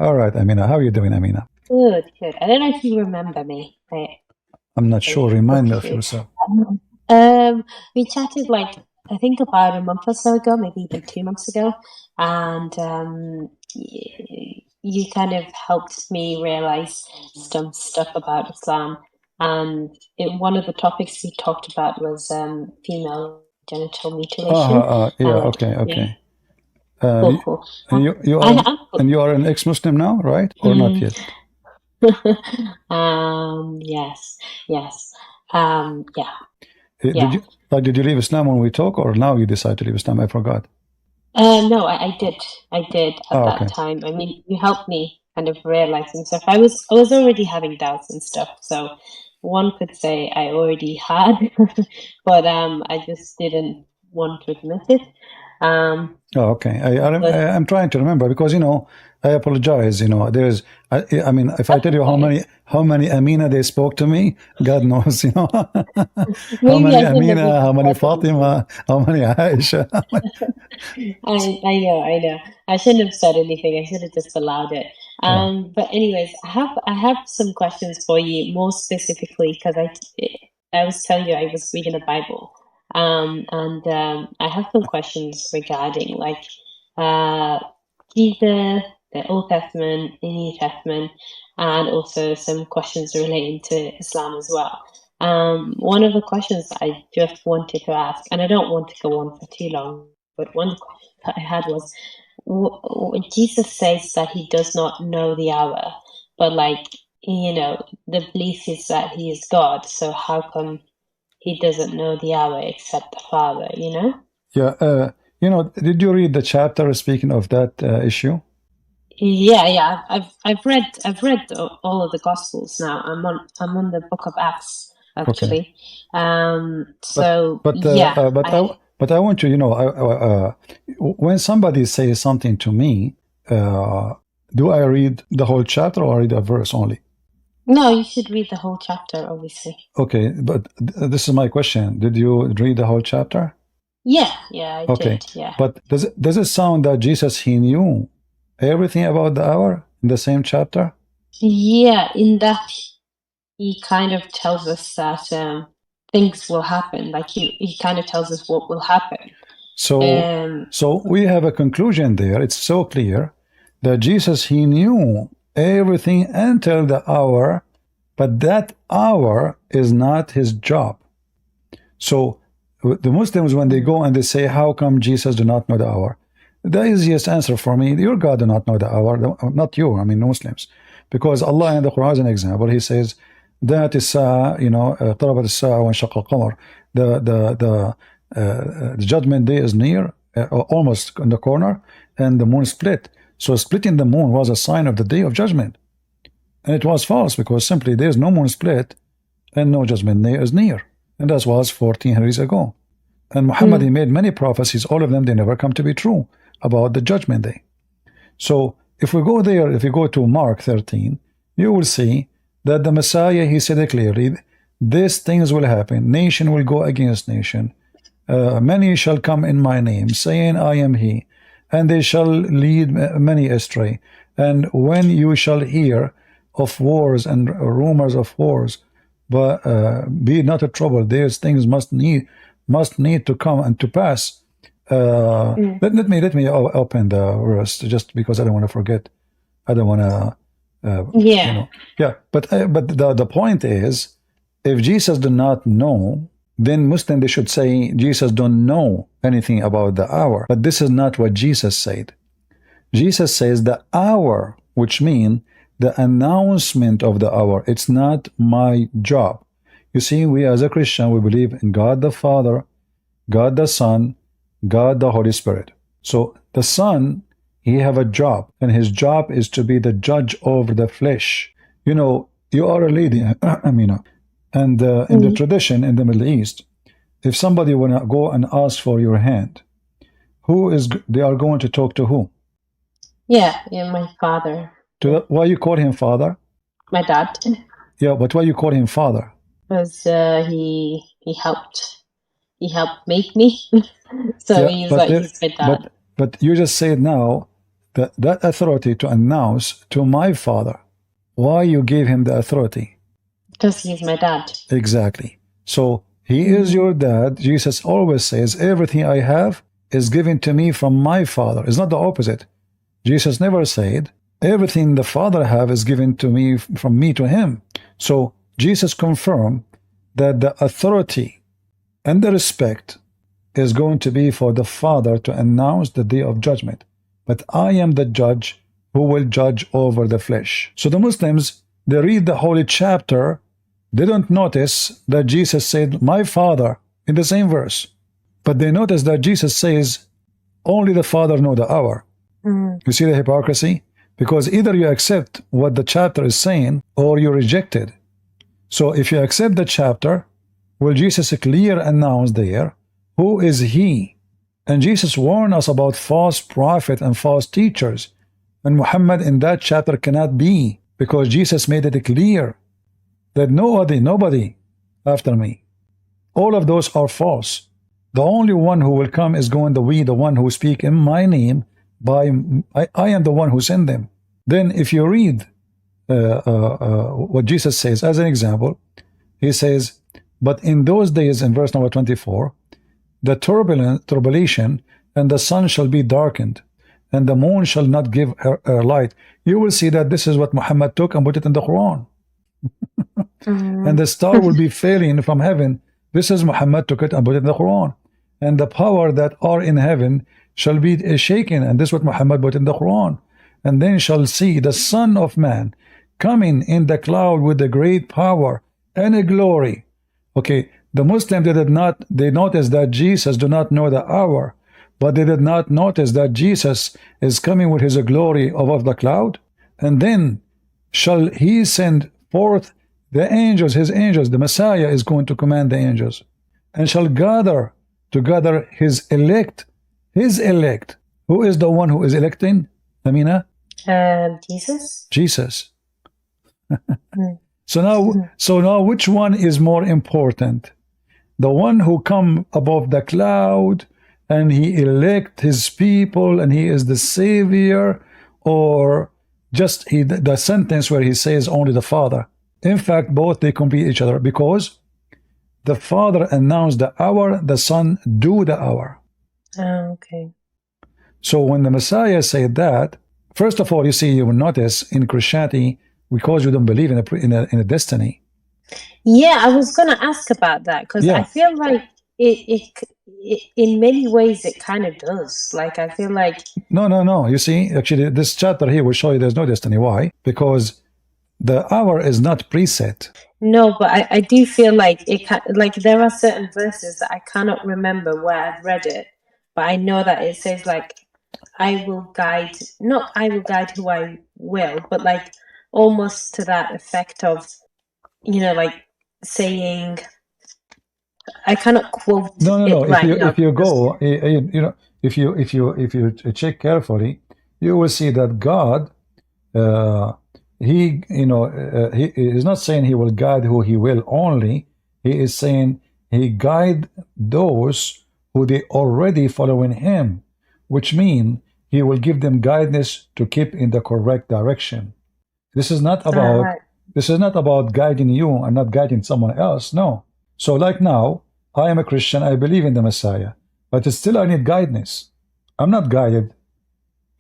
All right, Amina. How are you doing, Amina? Good, good. I don't know if you remember me. I'm not I sure. Remind me spoke of to you. yourself. We chatted like I think about a month or so ago, maybe even 2 months ago, and you kind of helped me realize some stuff about Islam. And one of the topics we talked about was female genital mutilation. Yeah. And Okay. yeah, Okay. cool, You, cool. and you are I an, have. and you are an ex-Muslim now, right? Or not Mm. yet? Yes, yes. Yeah, Did yeah. you did you leave Islam when we talk, or now you decide to leave Islam? I forgot. No, I did. I did at Oh, that okay. time. I mean, you helped me kind of realize some stuff. I was already having doubts and stuff, so one could say I already had, but I just didn't want to admit it. Um, Oh, okay. but I'm trying to remember because I apologize. There's I mean, if I that's tell you okay. how many Amina they spoke to me, God knows. How Maybe many I shouldn't have Amina, even how many said anything. Fatima, how many Aisha. I know. I shouldn't have said anything. I should have just allowed it. Yeah. But anyways, I have some questions for you, more specifically because I was telling you I was reading the Bible, and I have some questions regarding like uh Jesus, the Old Testament, the New Testament, and also some questions relating to Islam as well. One of the questions that I just wanted to ask, and I don't want to go on for too long, but one question that I had was, Jesus says that he does not know the hour, but like, the belief is that he is God, so how come he doesn't know the hour except the Father, you know? Yeah. Did you read the chapter speaking of that issue? Yeah, yeah. I've read all of the Gospels now. I'm on the Book of Acts Okay. actually. But So but uh, yeah, uh, but I but I want to when somebody says something to me, uh, do I read the whole chapter or read a verse only? no, you should read the whole chapter, obviously. Okay, but this is my question. Did you read the whole chapter? Yeah, yeah, I Okay, did. Yeah, but does it sound that Jesus he knew everything about the hour in the same chapter? yeah. In that, he kind of tells us that things will happen. Like he kind of tells us what will happen. So Um, so we have a conclusion there. It's so clear that Jesus he knew everything until the hour, but that hour is not his job. So the Muslims, when they go and they say, "How come Jesus do not know the hour?" The easiest answer for me, your God do not know the hour, not you. I mean Muslims, because Allah in the Quran is an example. He says that is طلبت الساعة وانشق القمر. The judgment day is near, almost in the corner, and the moon split. So splitting the moon was a sign of the day of judgment, and it was false because simply there is no moon split and no judgment day is near, and that was 1400 years ago. And Muhammad, he mm, made many prophecies, all of them, they never come to be true about the judgment day. So if we go there, if you go to Mark 13, you will see that the Messiah, he said it clearly, these things will happen. Nation will go against nation. Many shall come in my name, saying, I am he, and they shall lead many astray. And when you shall hear of wars and rumors of wars, but be not troubled. These things must need to come and to pass. mm. Let me open the verse just because I don't want to forget. I don't want to, Yeah. yeah. But the point is, if Jesus did not know, then Muslim they should say Jesus don't know anything about the hour. But this is not what Jesus said. Jesus says the hour, which means the announcement of the hour. It's not my job. You see, we as a Christian, we believe in God the Father, God the Son, God the Holy Spirit. So the Son, he have a job, and his job is to be the judge over the flesh. You are a lady, Amina, and in the Mm. tradition in the Middle East, if somebody wanna go and ask for your hand, they are going to talk to who? Yeah, yeah, my father. Yeah. Why you call him father? My dad. Yeah, but why you call him father? Because he helped make me. So Yeah, he's like he's my dad. but you just said now that authority to announce to my Father. Why you gave him the authority? Because he's my dad. Exactly. So he is your dad. Jesus always says, everything I have is given to me from my Father. It's not the opposite. Jesus never said, everything the Father have is given to me from me to him. So Jesus confirmed that the authority and the respect is going to be for the Father to announce the day of judgment. But I am the judge who will judge over the flesh. So the Muslims, they read the holy chapter, they don't notice that Jesus said, my Father, in the same verse. But they notice that Jesus says, only the Father knows the hour. You see the hypocrisy? Because either you accept what the chapter is saying, or you reject it. So if you accept the chapter, will Jesus clear announce there, who is he? And Jesus warned us about false prophet and false teachers. And Muhammad in that chapter cannot be, because Jesus made it clear that nobody after me. All of those are false. The only one who will come is going to be the one who speak in my name. I am the one who sent them. Then if you read what Jesus says, as an example, he says, but in those days, in verse number 24, the tribulation, and the sun shall be darkened, and the moon shall not give her light. You will see that this is what Muhammad took and put it in the Quran. And the star will be failing from heaven. This is Muhammad took it and put it in the Quran. And the power that are in heaven shall be shaken, and this is what Muhammad put in the Quran. And then shall see the Son of Man coming in the cloud with a great power and a glory. Okay, the Muslims, they noticed that Jesus do not know the hour, but they did not notice that Jesus is coming with his glory above the cloud. And then shall he send forth the angels, his angels. The Messiah is going to command the angels, and shall gather together his elect. His elect. Who is the one who is electing, Amina? Jesus. Jesus. So now which one is more important? The one who come above the cloud and he elect his people and he is the savior, or just the sentence where he says only the Father? In fact, both they complete each other, because the Father announced the hour, the Son do the hour. Okay. So when the Messiah said that, first of all, you see, you will notice in Christianity, because you don't believe in a destiny. Yeah, I was going to ask about that, because I feel like it in many ways it kind of does. Like, I feel like no. You see, actually, this chapter here will show you there's no destiny. Why? Because the hour is not preset. No, but I do feel like like there are certain verses that I cannot remember where I've read it, but I know that it says like, I will guide who I will, but like almost to that effect of, like saying, I cannot quote No. it right now. If you go, if you check carefully, you will see that God, he is not saying he will guide who he will only. He is saying he guide those who they already following him, which mean he will give them guidance to keep in the correct direction. This is not about guiding you and not guiding someone else. No. So like now, I am a Christian, I believe in the Messiah, but still I need guidance. I'm not guided,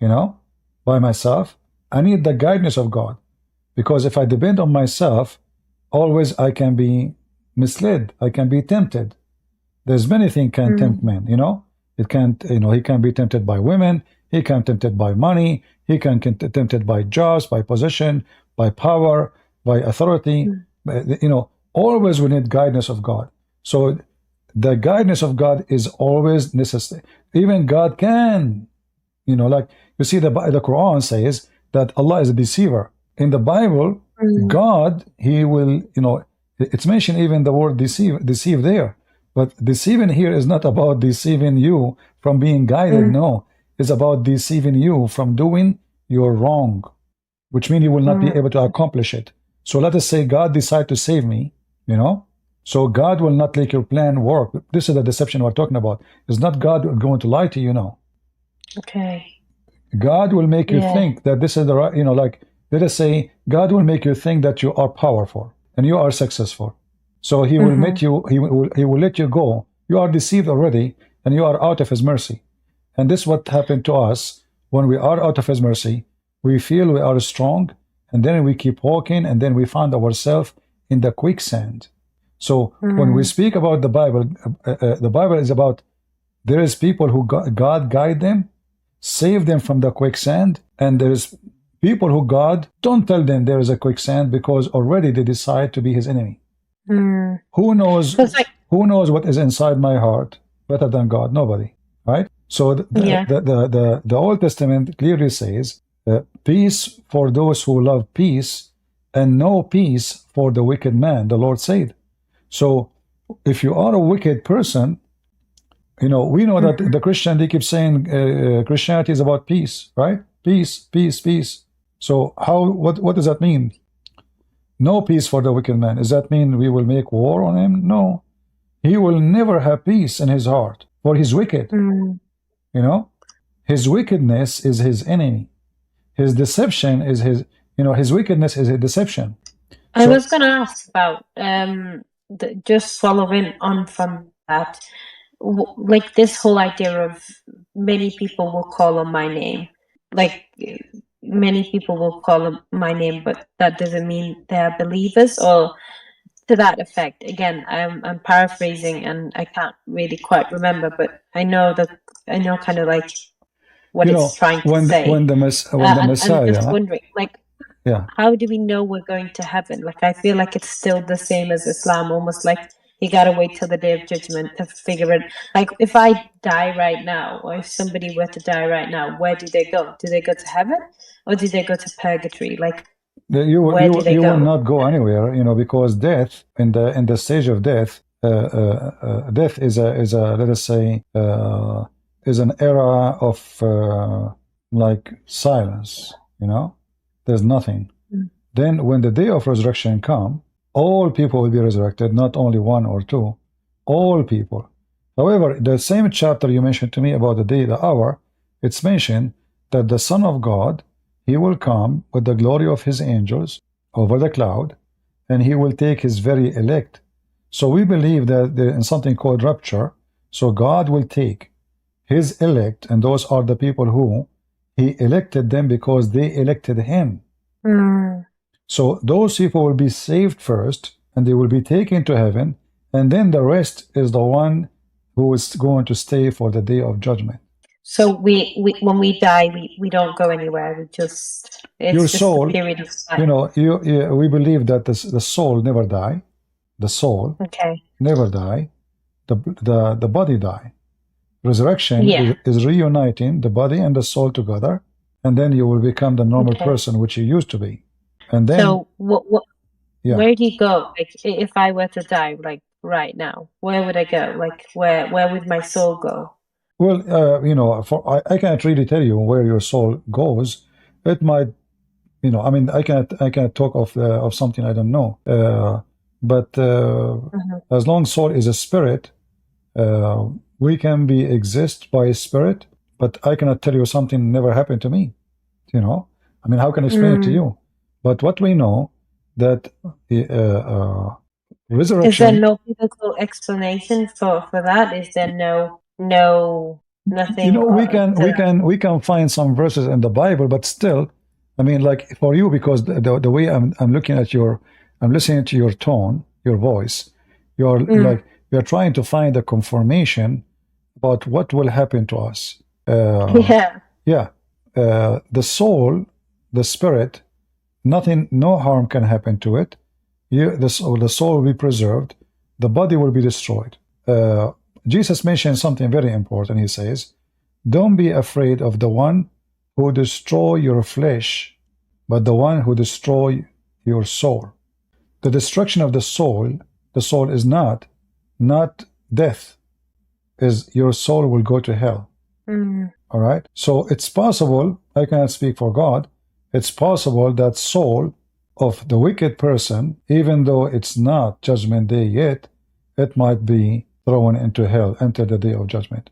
by myself. I need the guidance of God, because if I depend on myself, always I can be misled, I can be tempted. There's many things can tempt man, It can't, he can be tempted by women, he can be tempted by money, he can be tempted by jobs, by position, by power, by authority. Always we need guidance of God. So the guidance of God is always necessary. Even God can, like you see the Quran says that Allah is a deceiver. In the Bible, God, he will, it's mentioned even the word deceive there. But deceiving here is not about deceiving you from being guided. No, it's about deceiving you from doing your wrong, which means you will not be able to accomplish it. So let us say God decide to save me, so God will not make your plan work. This is the deception we're talking about. It's not God going to lie to you, no. Okay. God will make you Yeah. think that this is the right, like, let us say, God will make you think that you are powerful and you are successful. So he will Mm-hmm. make you, he will let you go. You are deceived already and you are out of his mercy. And this is what happened to us when we are out of his mercy. We feel we are strong, and then we keep walking, and then we find ourselves in the quicksand. So when we speak about the Bible is about there is people who God guide them, save them from the quicksand, and there is people who God don't tell them there is a quicksand because already they decide to be his enemy. Mm. Who knows? So it's like, Who knows what is inside my heart better than God? Nobody, right? So yeah. the Old Testament clearly says, "Peace for those who love peace, and no peace for the wicked man." The Lord said. So, if you are a wicked person, we know that Mm-hmm. the Christian, they keep saying Christianity is about peace, right? Peace, peace, peace. So what does that mean? No peace for the wicked man. Does that mean we will make war on him? No. He will never have peace in his heart, for he's wicked. Mm. His wickedness is his enemy. His deception is his wickedness is a deception. I So, was going to ask about just following on from that, like this whole idea of many people will call on my name, like many people will call on my name, but that doesn't mean they're believers, or to that effect. Again, I'm paraphrasing and I can't really quite remember, but I know kind of like what it's trying to when say. the I'm just Messiah, wondering, like, yeah, how do we know we're going to heaven? Like, I feel like it's still the same as Islam, almost like you gotta wait till the day of judgment to figure it. Like, if I die right now, or if somebody were to die right now, where do they go? Do they go to heaven, or do they go to purgatory? Like, where do they you will go? not go anywhere, because death in the stage of death, death is a let us say is an era of like silence. There's nothing. Mm. Then when the day of resurrection come, all people will be resurrected, not only one or two, all people. However, the same chapter you mentioned to me about the day, the hour, it's mentioned that the Son of God, he will come with the glory of his angels over the cloud, and he will take his very elect. So we believe that there is something called rapture. So God will take his elect, and those are the people who he elected them because they elected him. Mm. So those people will be saved first, and they will be taken to heaven, and then the rest is the one who is going to stay for the day of judgment. So we when we die, we don't go anywhere. Your It's just a soul, period of time. we believe that the soul never die. The soul Okay. never die. The body die. Resurrection Yeah. is reuniting the body and the soul together, and then you will become the normal Okay. person which you used to be. And then, So what yeah. where do you go? Like, if I were to die, like right now, where would I go? Like, where would my soul go? Well, I cannot really tell you where your soul goes. It might, I mean, I cannot talk of something I don't know. But Mhm. as long as soul is a spirit, we can be exist by a spirit. But I cannot tell you something never happened to me. I mean, how can I explain it to Mm. you? But what we know that Is there resurrection. no biblical explanation for that? Is there nothing We can to we that? can we can find some verses in the Bible, but still, I mean, like for you, because the way I'm looking at I'm listening to your tone, your voice, you're Mm. like you're trying to find a confirmation about what will happen to us. Yeah. Yeah, the soul, the spirit, no harm can happen to it. The soul will be preserved, the body will be destroyed. Uh, Jesus mentioned something very important. He says, don't be afraid of the one who destroy your flesh, but the one who destroy your soul. The destruction of the soul is not death, is your soul will go to hell. Mm. All right? So it's possible, I cannot speak for God, it's possible that soul of the wicked person, even though it's not judgment day yet, it might be thrown into hell until the day of judgment.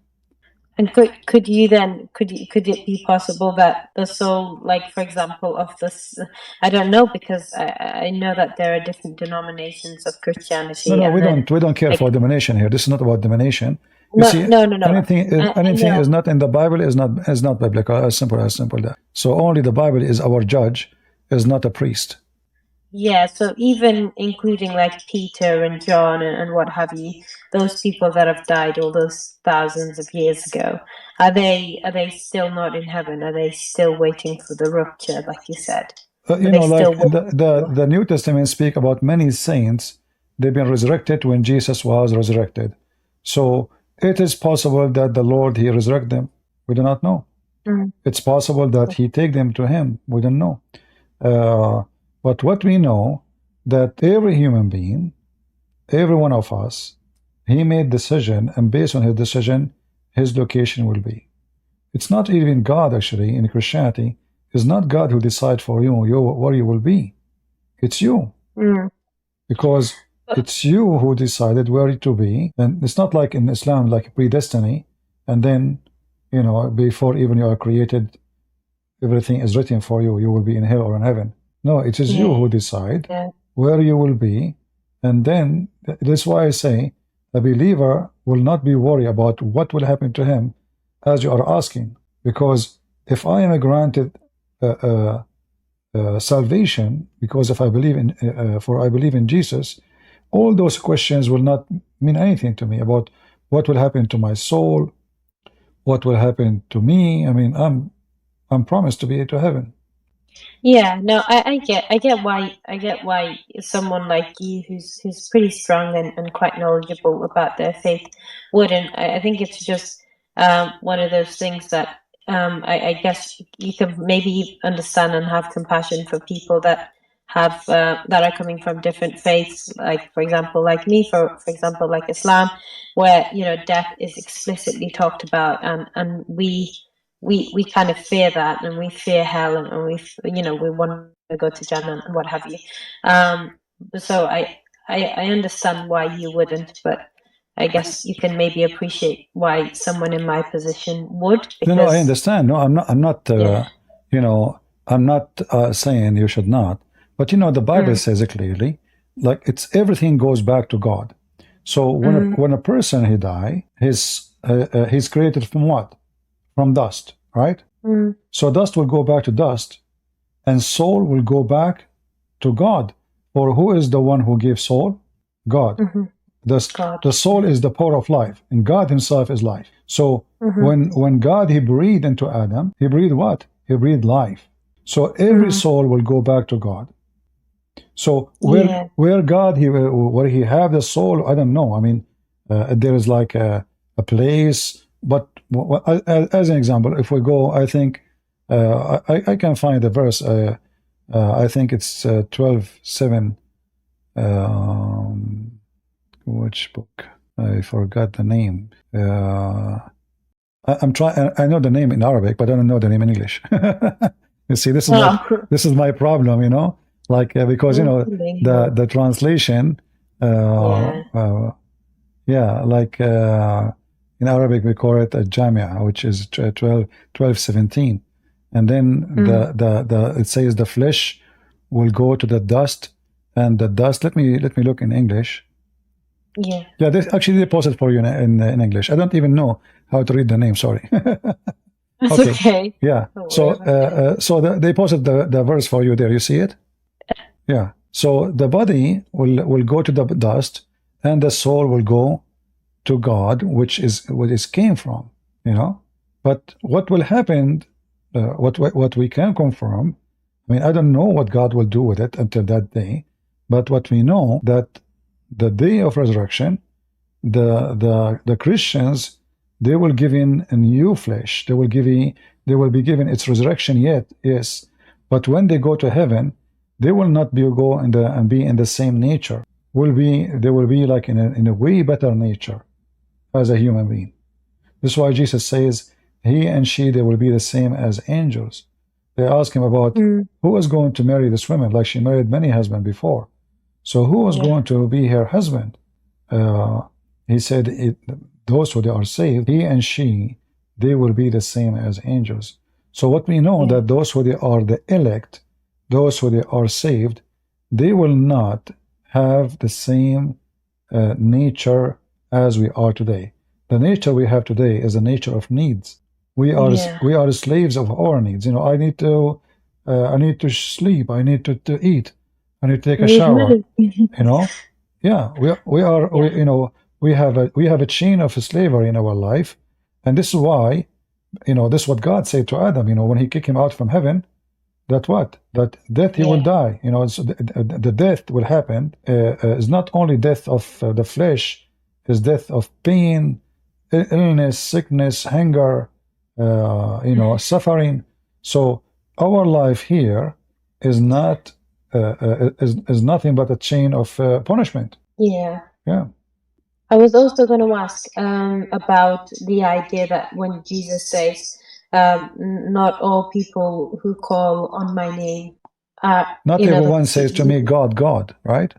And could it be possible that the soul, like for example, of this, I don't know, because I know that there are different denominations of No, Christianity, no, and then we don't care for like domination here. This is not about domination. You no see, no no no, I anything is know. not in the Bible is not biblical. As simple that. So only the Bible is our judge, is not a priest. Yeah, so even including like Peter and John and what have you, those people that have died all those thousands of years ago, are they still not in heaven? Are they still waiting for the rapture, like you said? Are You they know, like still waiting? the New Testament speak about many saints. They've been resurrected when Jesus was resurrected. So it is possible that the Lord he resurrect them. We do not know. Mm, It's possible that he take them to him. We don't know. Uh, but what we know that every human being, every one of us, he made decision, and based on his decision, his location will be. It's not even God actually in Christianity. It's not God who decide for you, where you will be. It's you, mm. because it's you who decided where to be, and it's not like in Islam like predestiny, and then before even you are created, everything is written for you. You will be in hell or in heaven. No, it is you Yeah, who decide yeah. where you will be. And then that's why I say a believer will not be worried about what will happen to him as you are asking. Because if I am granted salvation, because if I believe in, I believe in Jesus, all those questions will not mean anything to me about what will happen to my soul, what will happen to me. I mean, I'm promised to be to heaven. Yeah, no, I get why someone like you who's pretty strong and quite knowledgeable about their faith wouldn't. I think it's just one of those things that I guess you can maybe understand and have compassion for people that that are coming from different faiths, like for example, like me, for example, like Islam, where death is explicitly talked about, and we kind of fear that, and we fear hell, and we want to go to Jannah and what have you. So I understand why you wouldn't, but I guess you can maybe appreciate why someone in my position would, No, I because understand. No, I'm not. yeah. You know, I'm not saying you should not. But the Bible Mm, says it clearly. Like it's everything goes back to God. So mm, when a person he die, he's created from what? From dust, right? mm, So dust will go back to dust, and soul will go back to God. For who is the one who gives soul? God. mm-hmm. The, God. the soul is the power of life, and God Himself is life. So Mm-hmm. when God He breathed into Adam, He breathed what? He breathed life. So every Mm, soul will go back to God. So yeah. where God where He have the soul, I don't know. I mean, there is like a place, but as an example, if we go, I think I can find the verse. I think it's 12:7. Which book? I forgot the name. I'm trying. I know the name in Arabic, but I don't know the name in English. You see, Oh, this is my problem. Like because the translation. Uh, yeah. uh, yeah, like in Arabic we call it a jamia, which is 12:17, and then Mm, the it says the flesh will go to the dust, and the dust. Let me look in English. yeah. Yeah, they posted for you in English. I don't even know how to read the name. Sorry. That's Okay. okay. Yeah. Don't worry So about it. they posted the verse for you there. You see it? Yeah. So the body will go to the dust, and the soul will go to God, which is what it came from. You know. But what will happen? What we can confirm. I mean, I don't know what God will do with it until that day. But what we know that the day of resurrection, the Christians, they will give in a new flesh. They will be given its resurrection yet, yes. But when they go to heaven, they will not go and be in the same nature. They will be like in a way better nature as a human being. This is why Jesus says he and she they will be the same as angels. They ask him about Mm, who is going to marry this woman, like she married many husbands before. So who was yeah. going to be her husband? uh, he said those who they are saved, he and she they will be the same as angels. So what we know that those who they are the elect, those who they are saved, they will not have the same nature as we are today. The nature we have today is a nature of needs. We are slaves of our needs. I need to sleep. I need to eat. I need to take a shower. Yeah, we have a chain of slavery in our life, and this is why this is what God said to Adam. When He kicked him out from heaven, that death he will die. So the death will happen. Is not only death of the flesh, is death of pain, illness, sickness, hunger, suffering. So our life here is not is nothing but a chain of punishment. Yeah. Yeah. I was also going to ask about the idea that when Jesus says, not all people who call on my name are... Not everyone says to me, God, God, right?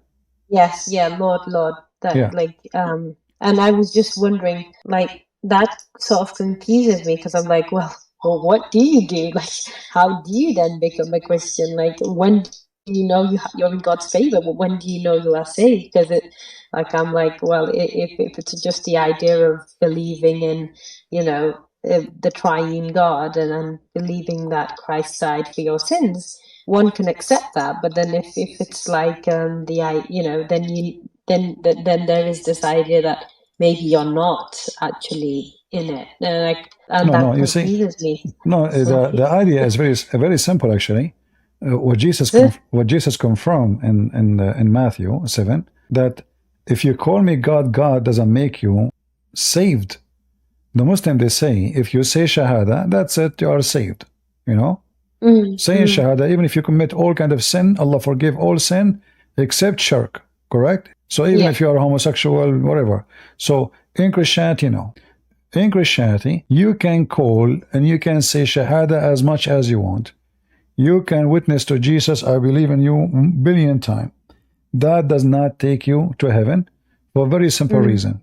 Yes, yeah, Lord, Lord. And I was just wondering, like, that sort of confuses me, because I'm like, well, what do you do? Like, how do you then become a Christian? Like, when do you know you're in God's favor? But when do you know you are saved? Because I'm like, well, if it's just the idea of believing in, the triune God, and believing that Christ died for your sins, one can accept that. But then if it's like then there is this idea that maybe you're not actually in it, and that confuses me. No, the idea is very simple actually. What Jesus confirmed in Matthew 7, that if you call me God, God doesn't make you saved. The Muslim, they say, if you say Shahada, that's it, you are saved. Saying Shahada, even if you commit all kind of sin, Allah forgive all sin except shirk, correct? So even if you are homosexual, whatever. So in Christianity, no. In Christianity, you can call and you can say Shahada as much as you want. You can witness to Jesus, I believe in you, billion times. That does not take you to heaven for a very simple reason.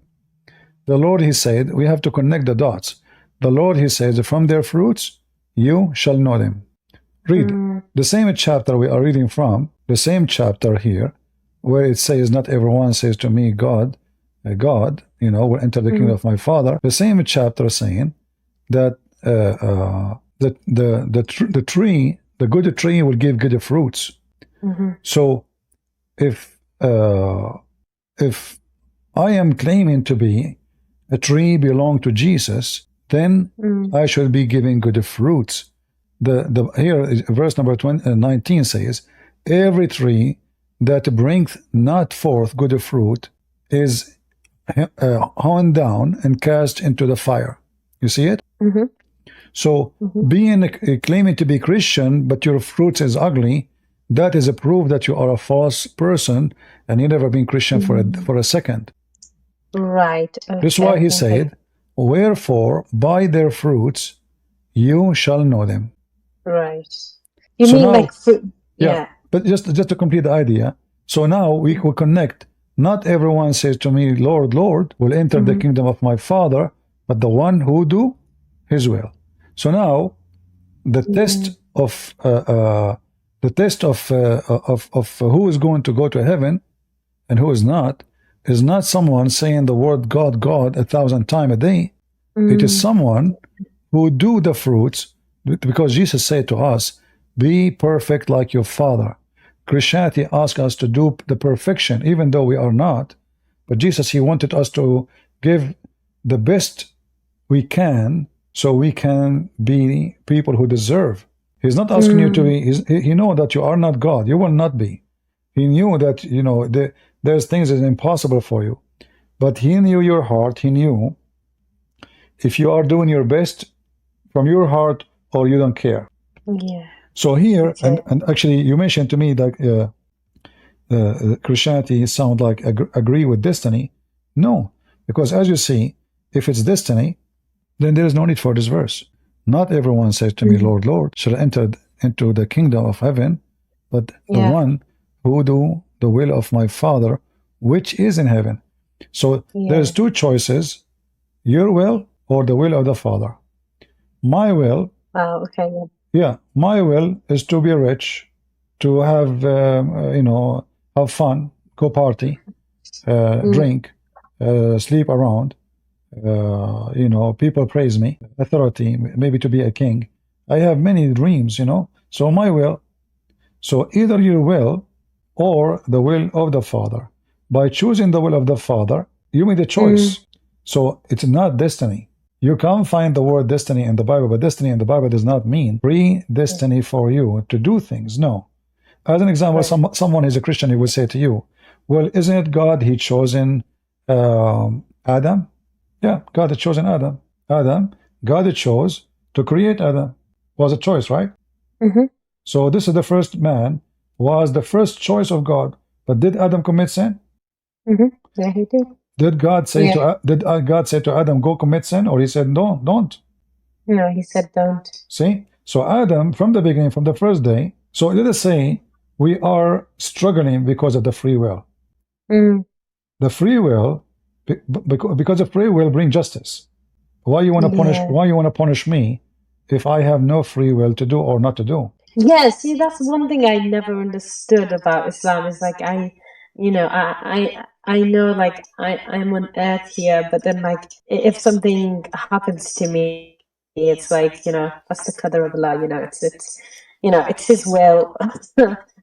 The Lord, He said, we have to connect the dots. The Lord, He says, from their fruits, you shall know them. Read the same chapter we are reading from, the same chapter here, where it says, not everyone says to me, God, God, will enter the kingdom of my Father. The same chapter saying that the tree, the good tree will give good fruits. So if I am claiming to be a tree belong to Jesus, then I should be giving good fruits. Here, verse number 19 says, every tree that bringeth not forth good fruit is hewn down and cast into the fire. You see it? So being claiming to be Christian, but your fruits is ugly, that is a proof that you are a false person and you never been Christian for a second. Right. This is why He said, wherefore by their fruits you shall know them. Right. You mean now, like fruit? Yeah. But just to complete the idea, so now we will connect. Not everyone says to me, Lord, Lord, will enter the kingdom of my Father, but the one who do His will. So now the test of who is going to go to heaven and who is not someone saying the word God, God 1,000 times a day. It is someone who do the fruits, because Jesus said to us, be perfect like your Father. Christianity asks us to do the perfection, even though we are not. But Jesus, He wanted us to give the best we can so we can be people who deserve. He's not asking you to be, He knows that you are not God. You will not be. He knew that, there's things that is impossible for you. But He knew your heart. He knew if you are doing your best from your heart or you don't care. Yeah. So here, and actually you mentioned to me that Christianity sound like agree with destiny. No, because as you see, if it's destiny, then there is no need for this verse. Not everyone says to me, Lord, Lord, shall enter into the kingdom of heaven, but the one who do the will of my Father, which is in heaven. So there's two choices, your will or the will of the Father. My will, Okay. yeah, my will is to be rich, to have, have fun, go party, drink, sleep around. People praise me, authority, maybe to be a king. I have many dreams, So my will. So either your will or the will of the Father. By choosing the will of the Father, you made a choice. So it's not destiny. You can't find the word destiny in the Bible, but destiny in the Bible does not mean predestiny for you to do things. No. As an example, someone is a Christian, he will say to you, well, isn't it God, he chosen Adam? Yeah, God had chosen Adam. God had chose to create Adam. Was a choice, right? So this is the first man, was the first choice of God. But did Adam commit sin? Yeah, he did. Did God say to Adam, go commit sin? Or he said, no, don't? No, he said don't. See? So Adam, from the beginning, from the first day, so let us say we are struggling because of the free will. The free will, because of free will, bring justice. Why you want to punish? Why you want to punish me if I have no free will to do or not to do? Yeah, see, that's one thing I never understood about Islam. Is like I know like I'm on earth here, but then like if something happens to me, it's like that's the qadar of Allah. It's His will.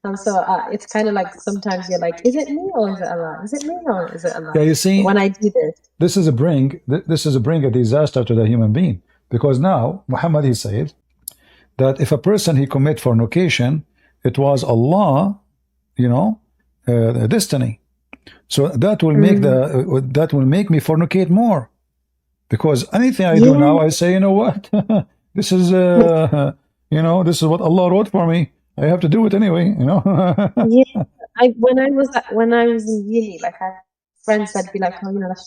And so it's kind of like sometimes you're like, is it me or is it Allah? Is it me or is it Allah? Yeah, you see, when I do this is a bring a disaster to the human being, because now Muhammad, he said that if a person he commit fornication, it was Allah, destiny. So that will make me fornicate more, because anything I do now, I say, you know what, this is this is what Allah wrote for me. I have to do it anyway, Yeah, when I was in uni, like I had friends that'd be like, oh, that's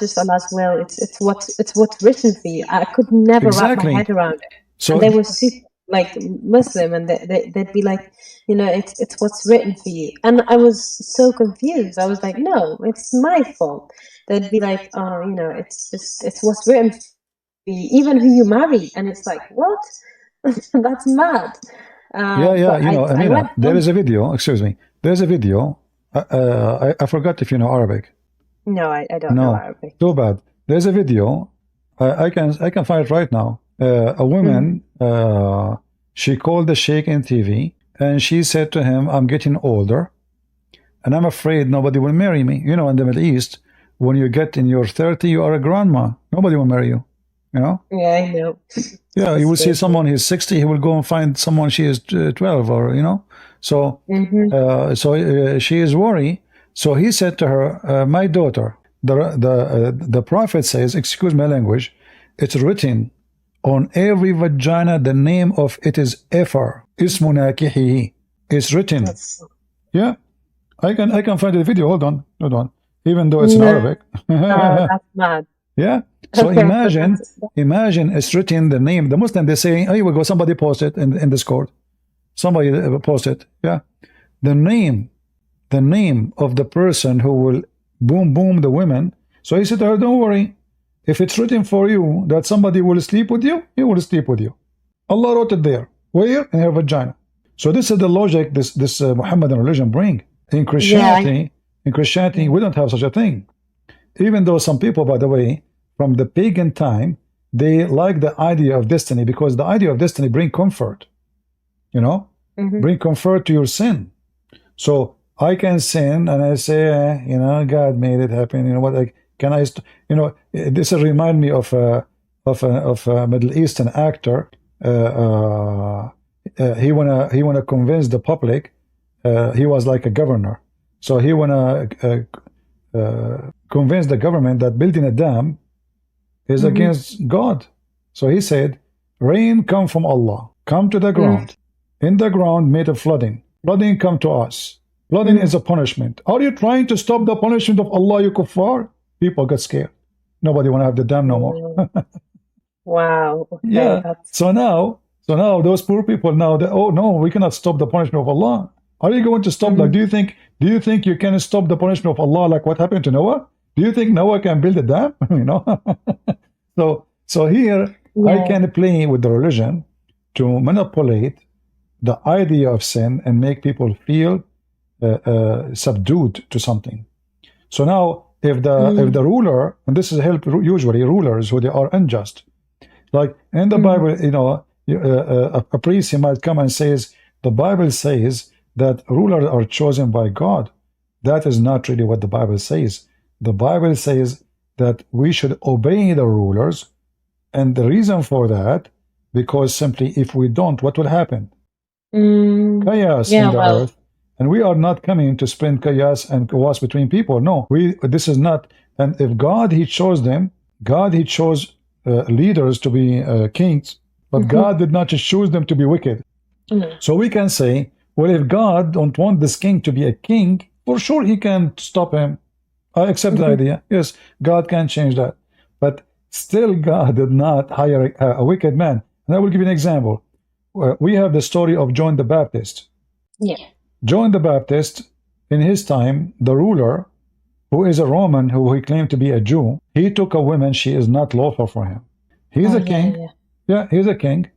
just Allah's will. It's what's written for you. I could never wrap my head around it. So and they were super like Muslim, and they'd be like, it's what's written for you. And I was so confused. I was like, no, it's my fault. They'd be like, oh, it's what's written for you, even who you marry. And it's like, what? That's mad. Amina, there is a video, excuse me, there's a video, I forgot if you know Arabic. No, I don't know Arabic. Too bad. There's a video, I can find it right now. A woman, she called the sheikh in TV, and she said to him, I'm getting older, and I'm afraid nobody will marry me. In the Middle East, when you get in your 30, you are a grandma. Nobody will marry you. Yeah, I know. Yeah, you will see someone he's 60, he will go and find someone she is 12, or So, she is worried. So he said to her, my daughter, the Prophet says, excuse my language, it's written on every vagina, the name of it is Ephar, Ismu Nakihihi. It's written. Yeah, I can find the video. Hold on, even though it's in Arabic. That's mad. Yeah. So imagine it's written the name. The Muslim, they say, oh, here we go. Somebody post it in Discord. Somebody post it. Yeah. The name of the person who will boom the women. So he said to her, don't worry. If it's written for you that somebody will sleep with you, he will sleep with you. Allah wrote it there. Where? In her vagina. So this is the logic this Muhammadan religion bring. In Christianity, we don't have such a thing. Even though some people, by the way, from the pagan time, they like the idea of destiny, because the idea of destiny bring comfort, bring comfort to your sin. So I can sin and I say, God made it happen. What? Can I? This remind me of a Middle Eastern actor. He wanna convince the public. He was like a governor, so he wanna convince the government that building a dam is against God. So he said, rain come from Allah, come to the ground. In the ground made of flooding. Flooding come to us. Flooding is a punishment. Are you trying to stop the punishment of Allah, you kuffar? People got scared. Nobody want to have the dam no more. Wow. Okay, yeah. So now those poor people now, oh no, we cannot stop the punishment of Allah. Are you going to stop? Like, do you think you can stop the punishment of Allah, like what happened to Noah? Do you think Noah can build a dam? So here I Yeah. can play with the religion to manipulate the idea of sin and make people feel subdued to something. So now, if the ruler, and this is help usually rulers who they are unjust, like in the Bible, a priest he might come and says the Bible says that rulers are chosen by God. That is not really what the Bible says. The Bible says that we should obey the rulers, and the reason for that, because simply if we don't, what will happen? Chaos in Yeah, the well, earth, and we are not coming to spread chaos and chaos between people. No, this is not. And if God he chose them, God he chose leaders to be kings, but God did not just choose them to be wicked. So we can say, well, if God don't want this king to be a king, for sure he can stop him. I accept the idea. Yes, God can change that, but still God did not hire a wicked man. And I will give you an example. We have the story of John the Baptist. yeah. John the Baptist, in his time, the ruler, who is a Roman, who he claimed to be a Jew, he took a woman, she is not lawful for him. He's Oh, a king. Yeah, he's a king.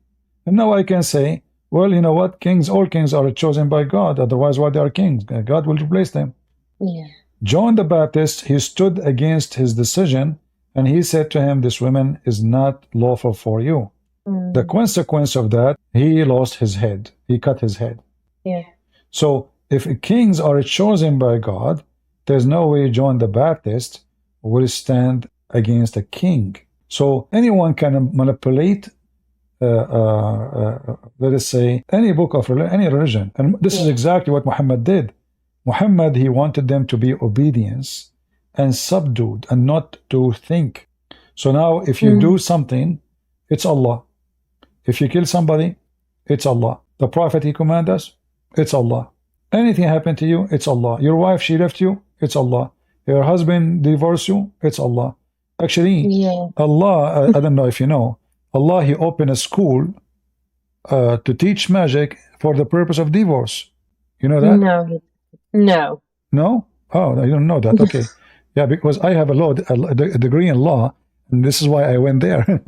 And now I can say, well, you know what? All kings are chosen by God. Otherwise, why they are kings? God will replace them. Yeah. John the Baptist, he stood against his decision, and he said to him, this woman is not lawful for you. The consequence of that, he lost his head. He cut his head. Yeah. So if kings are chosen by God, there's no way John the Baptist will stand against a king. So anyone can manipulate, let us say, any book of any religion. And this is exactly what Muhammad did. Muhammad, he wanted them to be obedience and subdued and not to think. So now if you do something, it's Allah. If you kill somebody, it's Allah. The Prophet, he command us, it's Allah. Anything happened to you, it's Allah. Your wife, she left you, it's Allah. Your husband divorced you, it's Allah. Actually, Allah, I don't know if you know, Allah, he opened a school to teach magic for the purpose of divorce. You know that? No. No? Oh, I don't know that. Okay. Yeah, because I have a degree in law, and this is why I went there.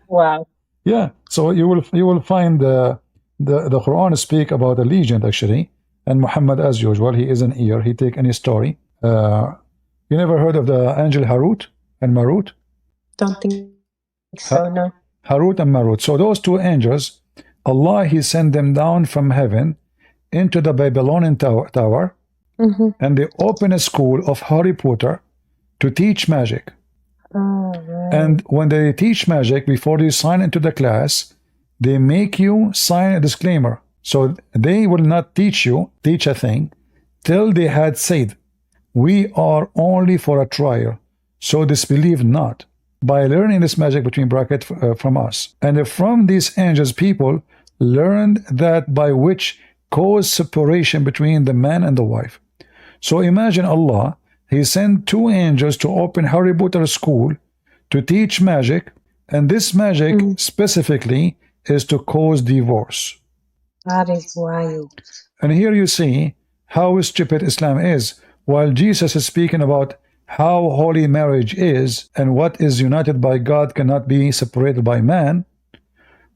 Wow. Yeah, so you will find the Quran speak about a legend actually, and Muhammad, as usual, he is an ear. He take any story. You never heard of the angel Harut and Marut? Don't think so, no. Harut and Marut. So those two angels, Allah he sent them down from heaven into the Babylonian tower, and they open a school of Harry Potter to teach magic. And when they teach magic, before you sign into the class, they make you sign a disclaimer. So they will not teach a thing, till they had said, we are only for a trial, so disbelieve not, by learning this magic between brackets from us. And from these angels, people learned that by which cause separation between the man and the wife. So imagine Allah, he sent two angels to open Harry Potter school to teach magic, and this magic specifically is to cause divorce. That is wild. And here you see how stupid Islam is. While Jesus is speaking about how holy marriage is and what is united by God cannot be separated by man,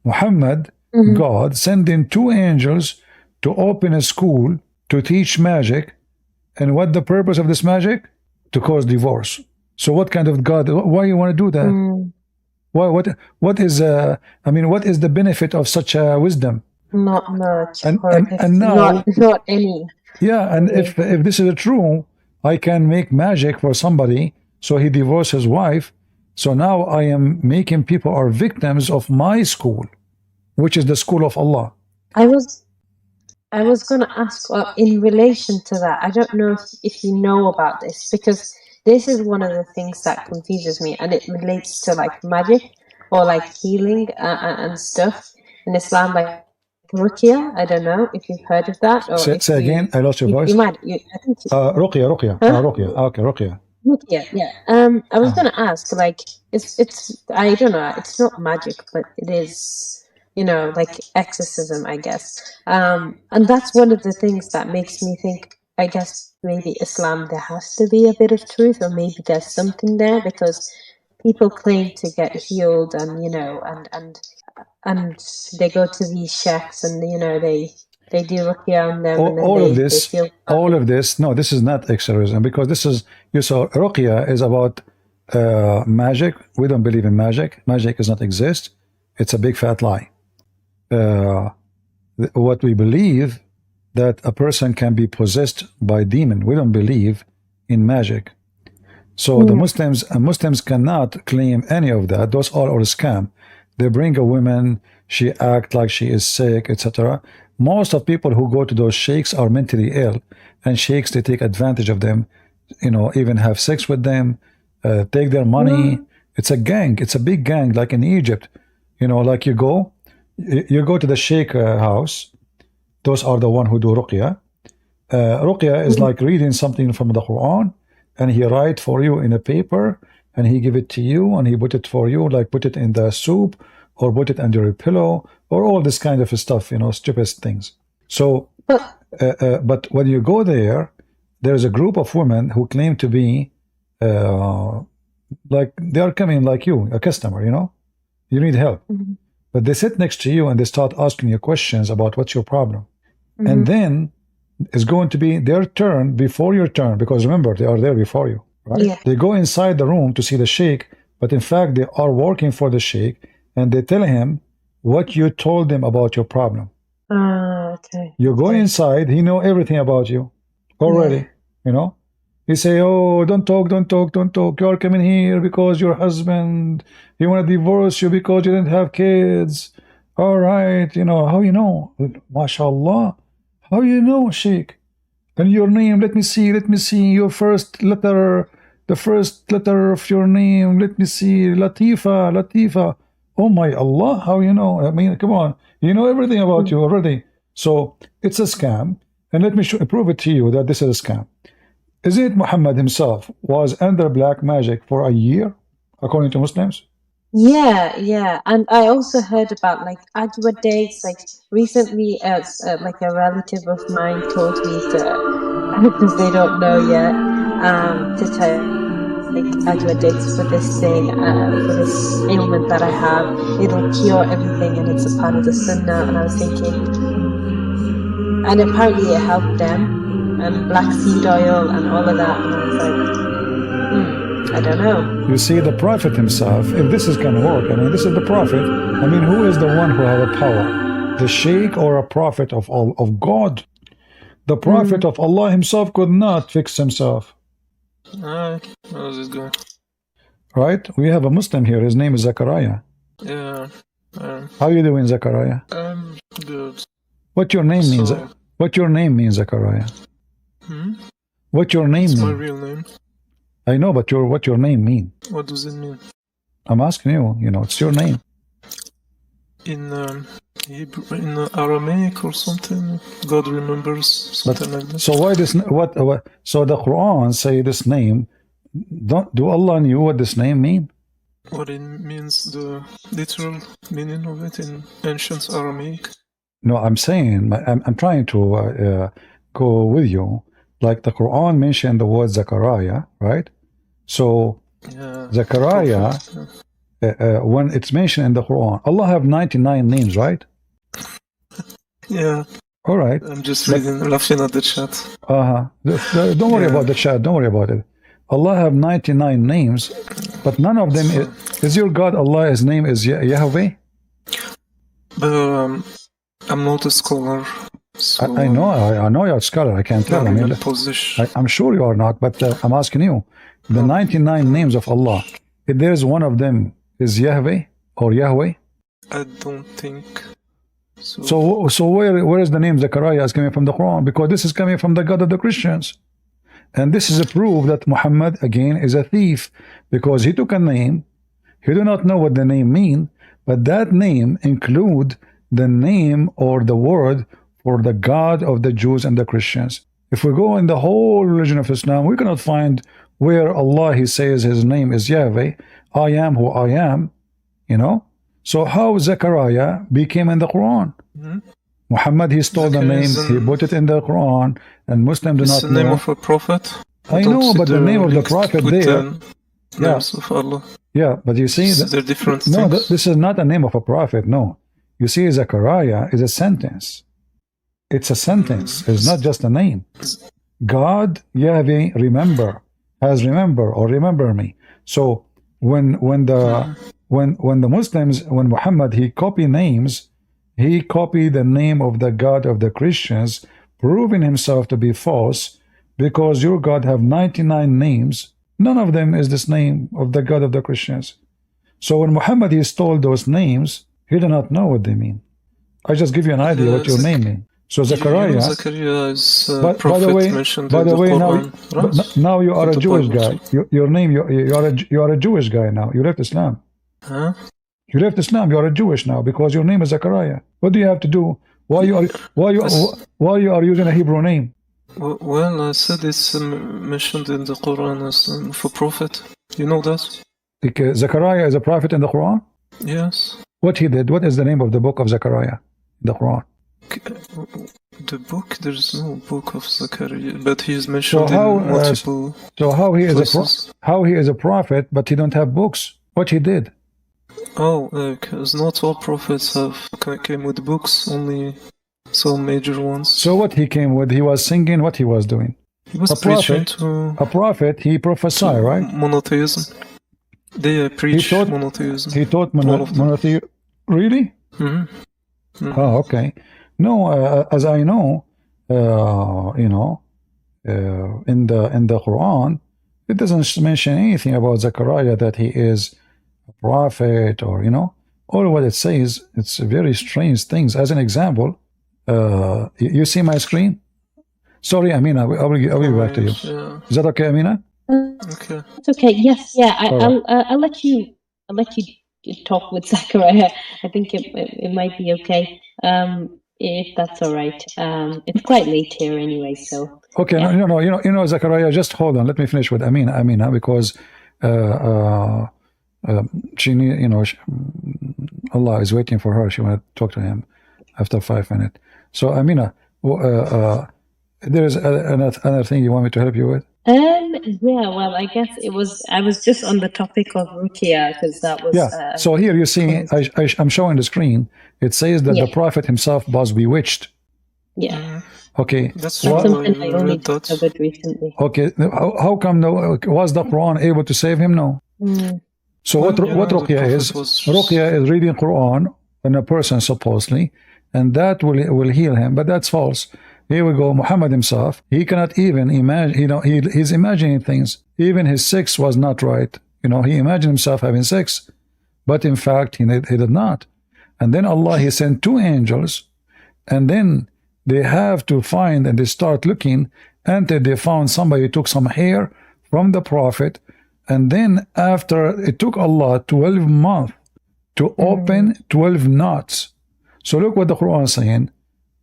Muhammad, God, sent in two angels to open a school to teach magic. And what the purpose of this magic? To cause divorce. So what kind of God? Why you want to do that? Why? What is? What is the benefit of such wisdom? Not much. And now, not any. Yeah, and if this is true, I can make magic for somebody, so he divorced his wife. So now I am making people are victims of my school, which is the school of Allah. I was going to ask in relation to that. I don't know if you know about this, because this is one of the things that confuses me, and it relates to like magic or like healing and stuff in Islam, like ruqya. I don't know if you've heard of that, or say again. I lost your voice. You might. I think. Ruqya. Huh? Ruqya. Okay, Ruqya. Yeah. I was going to ask, like, it's. I don't know. It's not magic, but it is. Like exorcism, I guess. And that's one of the things that makes me think, I guess maybe Islam, there has to be a bit of truth, or maybe there's something there, because people claim to get healed, and you know, and they go to these sheikhs, and you know, they do ruqya on them, and then All of they this, feel no, this is not exorcism, because this is, you saw, ruqya is about magic. We don't believe in magic. Magic does not exist. It's a big fat lie. What we believe, that a person can be possessed by demon. We don't believe in magic. So the Muslims cannot claim any of that. Those are all a scam. They bring a woman, she act like she is sick, etc. Most of people who go to those sheikhs are mentally ill, and sheikhs, they take advantage of them, you know, even have sex with them, take their money. It's a gang. It's a big gang, like in Egypt. You know, like you go to the sheikh house. Those are the one who do ruqya. Ruqya is like reading something from the Quran, and he write for you in a paper, and he give it to you, and he put it for you, like put it in the soup, or put it under your pillow, or all this kind of stuff, you know, stupid things. So, but when you go there, there's a group of women who claim to be like they are coming like you, a customer, you know, you need help. But they sit next to you and they start asking you questions about what's your problem. And then it's going to be their turn before your turn, because remember, they are there before you, right? Yeah. They go inside the room to see the sheikh, but in fact, they are working for the sheikh, and they tell him what you told them about your problem. Okay. You go inside, he know everything about you already, you know? You say, oh, don't talk. You are coming here because your husband, he want to divorce you because you didn't have kids. All right, you know, how you know? MashaAllah. How you know, sheikh? And your name, let me see your first letter, the first letter of your name. Let me see, Latifa. Oh my Allah, how you know? I mean, come on. You know everything about you already. So it's a scam. And let me prove it to you that this is a scam. Isn't it Muhammad himself was under black magic for a year, according to Muslims? Yeah. And I also heard about like Ajwa dates. Like recently, like a relative of mine told me to, because they don't know yet, to take Ajwa dates for this thing, for this ailment that I have. It'll cure everything, and it's a part of the sunnah. And I was thinking, and apparently it helped them, and black seed oil and all of that. And I was like, I don't know. You see, the Prophet himself, if this is going to work, I mean, this is the Prophet. I mean, who is the one who has the power? The Sheikh or a Prophet of God? The Prophet of Allah himself could not fix himself. How's it going? Right? We have a Muslim here. His name is Zachariah. Yeah. How you doing, Zachariah? I'm good. What your name means? What your name means, Zachariah? What your name means? It's my real name. I know, but what your name mean? What does it mean? I'm asking you. You know, it's your name. In Hebrew, in Aramaic or something. God remembers something like that. So why this? What? So the Quran say this name. Do Allah knew what this name mean? What it means, the literal meaning of it in ancient Aramaic. No, I'm saying, I'm trying to go with you. Like the Quran mentioned the word Zechariah, right? So Zechariah, when it's mentioned in the Quran, Allah have 99 names, right? Yeah. All right. I'm just laughing at the chat. Don't worry about the chat. Don't worry about it. Allah have 99 names, but none of them is your God. Allah, his name is Yahweh. I'm not a scholar. So I know you're a scholar. I can't tell. I mean, I'm sure you are not, but I'm asking you. The 99 names of Allah, if there's one of them is Yahweh or Yahweh? I don't think so. So where is the name Zechariah is coming from the Quran? Because this is coming from the God of the Christians. And this is a proof that Muhammad, again, is a thief, because he took a name. He do not know what the name mean, but that name include the name or the word for the God of the Jews and the Christians. If we go in the whole religion of Islam, we cannot find where Allah, he says his name is Yahweh, I am who I am, you know. So how Zechariah became in the Quran? Muhammad, he stole the name, he put it in the Quran, and Muslims do not know. The name of a prophet? I know, but the name of the prophet there. Names of Allah. Yeah, but you see, They're different no, things. this is not the name of a prophet. No, you see, Zechariah is a sentence. It's a sentence. It's not just a name. God, Yahweh, remember, has remember or remember me. So when the Muslims, when Muhammad he copied names, he copied the name of the God of the Christians, proving himself to be false, because your God have 99 names. None of them is this name of the God of the Christians. So when Muhammad he stole those names, he did not know what they mean. I just give you an idea what your name means. So Zechariah, Zechariah is a by prophet the way, mentioned in the Quran, Quran, right? now you are In a the Jewish Bible, guy. Your name, you are a Jewish guy now. You left Islam. Huh? You left Islam. You are a Jewish now because your name is Zechariah. What do you have to do? Why you are using a Hebrew name? Well, I said it's mentioned in the Quran as for prophet. You know that? Because Zechariah is a prophet in the Quran. Yes. What he did? What is the name of the book of Zechariah in the Quran? The book, there's no book of Zechariah, but he is mentioned So how, in multiple so how he is places. how he is a prophet, but he don't have books? What he did? Oh, because not all prophets came with books, only some major ones. So what he came with? He was singing. What he was doing? He was A preaching prophet. to A prophet. He prophesied, right? monotheism. They preach taught- monotheism. He taught All of them. monotheism. Really? Oh, okay. No, as I know, in the Quran, it doesn't mention anything about Zechariah that he is a prophet or all what it says. It's very strange things. As an example, you see my screen? Sorry, Amina, I will be back to you. Yeah. Is that okay, Amina? Okay. It's okay. Yes, yeah. All right. I'll let you talk with Zachariah. I think it might be okay. If that's all right. It's quite late here anyway, so. Okay, yeah. no, Zachariah, just hold on. Let me finish with Amina, because she need, Allah is waiting for her. She want to talk to him after 5 minutes. So Amina, there is another thing you want me to help you with? Yeah, well, I guess I was just on the topic of Rukia, because that was. Yeah. So here you see, I'm showing the screen. It says that the Prophet himself was bewitched. Yeah. Okay. That's something I only discovered recently. Okay. How come was the Quran able to save him? No. So what Ruqya is? Ruqya is reading Quran in a person supposedly, and that will heal him. But that's false. Here we go. Muhammad himself, he cannot even imagine. He's imagining things. Even his sex was not right. He imagined himself having sex, but in fact he did not. And then Allah, he sent 2 angels, and then they have to find, and they start looking until they found somebody who took some hair from the Prophet. And then after, it took Allah 12 months to open 12 knots. So look what the Quran is saying.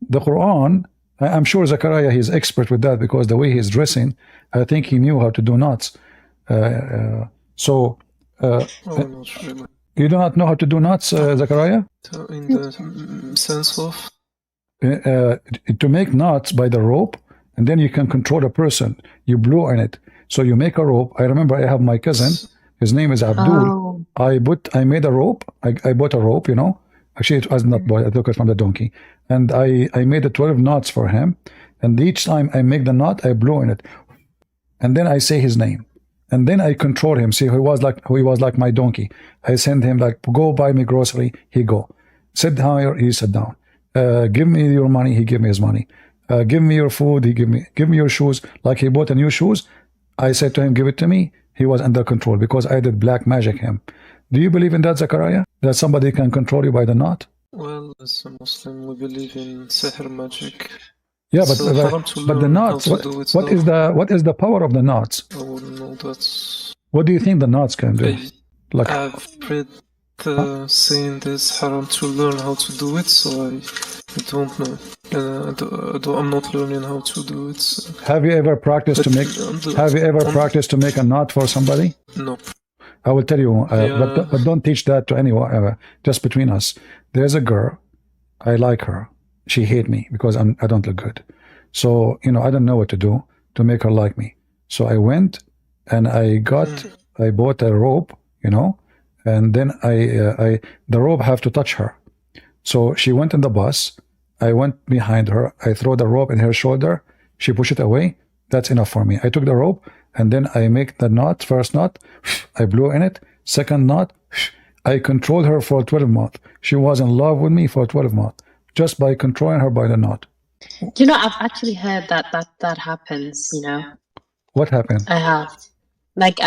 The Quran, I'm sure Zechariah, he's expert with that, because the way he's dressing, I think he knew how to do knots. not really. You do not know how to do knots, Zechariah? In the sense of? To make knots by the rope, and then you can control a person. You blow on it. So you make a rope. I remember I have my cousin. His name is Abdul. I made a rope. I bought a rope, Actually, it was not bought. I took it from the donkey. And I made the 12 knots for him. And each time I make the knot, I blow in it. And then I say his name. And then I control him. See, he was like my donkey. I send him like, go buy me grocery. He go. Sit down, he sat down. Give me your money. He give me his money. Give me your food. He give me your shoes. Like he bought a new shoes. I said to him, give it to me. He was under control because I did black magic him. Do you believe in that, Zechariah? That somebody can control you by the knot? Well, as a Muslim, we believe in sihr magic. Yeah, but the knots. What is the power of the knots? I wouldn't know that. What do you think the knots can do? I've read saying this haram to learn how to do it, so I don't know. I'm not learning how to do it. So. Have you ever practiced to make a knot for somebody? No. I will tell you, but don't teach that to anyone. Just between us. There's a girl. I like her. She hate me because I don't look good. So I don't know what to do to make her like me. So I went and I bought a rope, and then the rope have to touch her. So she went in the bus. I went behind her. I throw the rope in her shoulder. She pushed it away. That's enough for me. I took the rope, and then I make the knot. First knot, I blew in it. Second knot, I controlled her for 12 months. She was in love with me for 12 months, just by controlling her by the knot. You know, I've actually heard that happens, you know. What happened? I have. Like,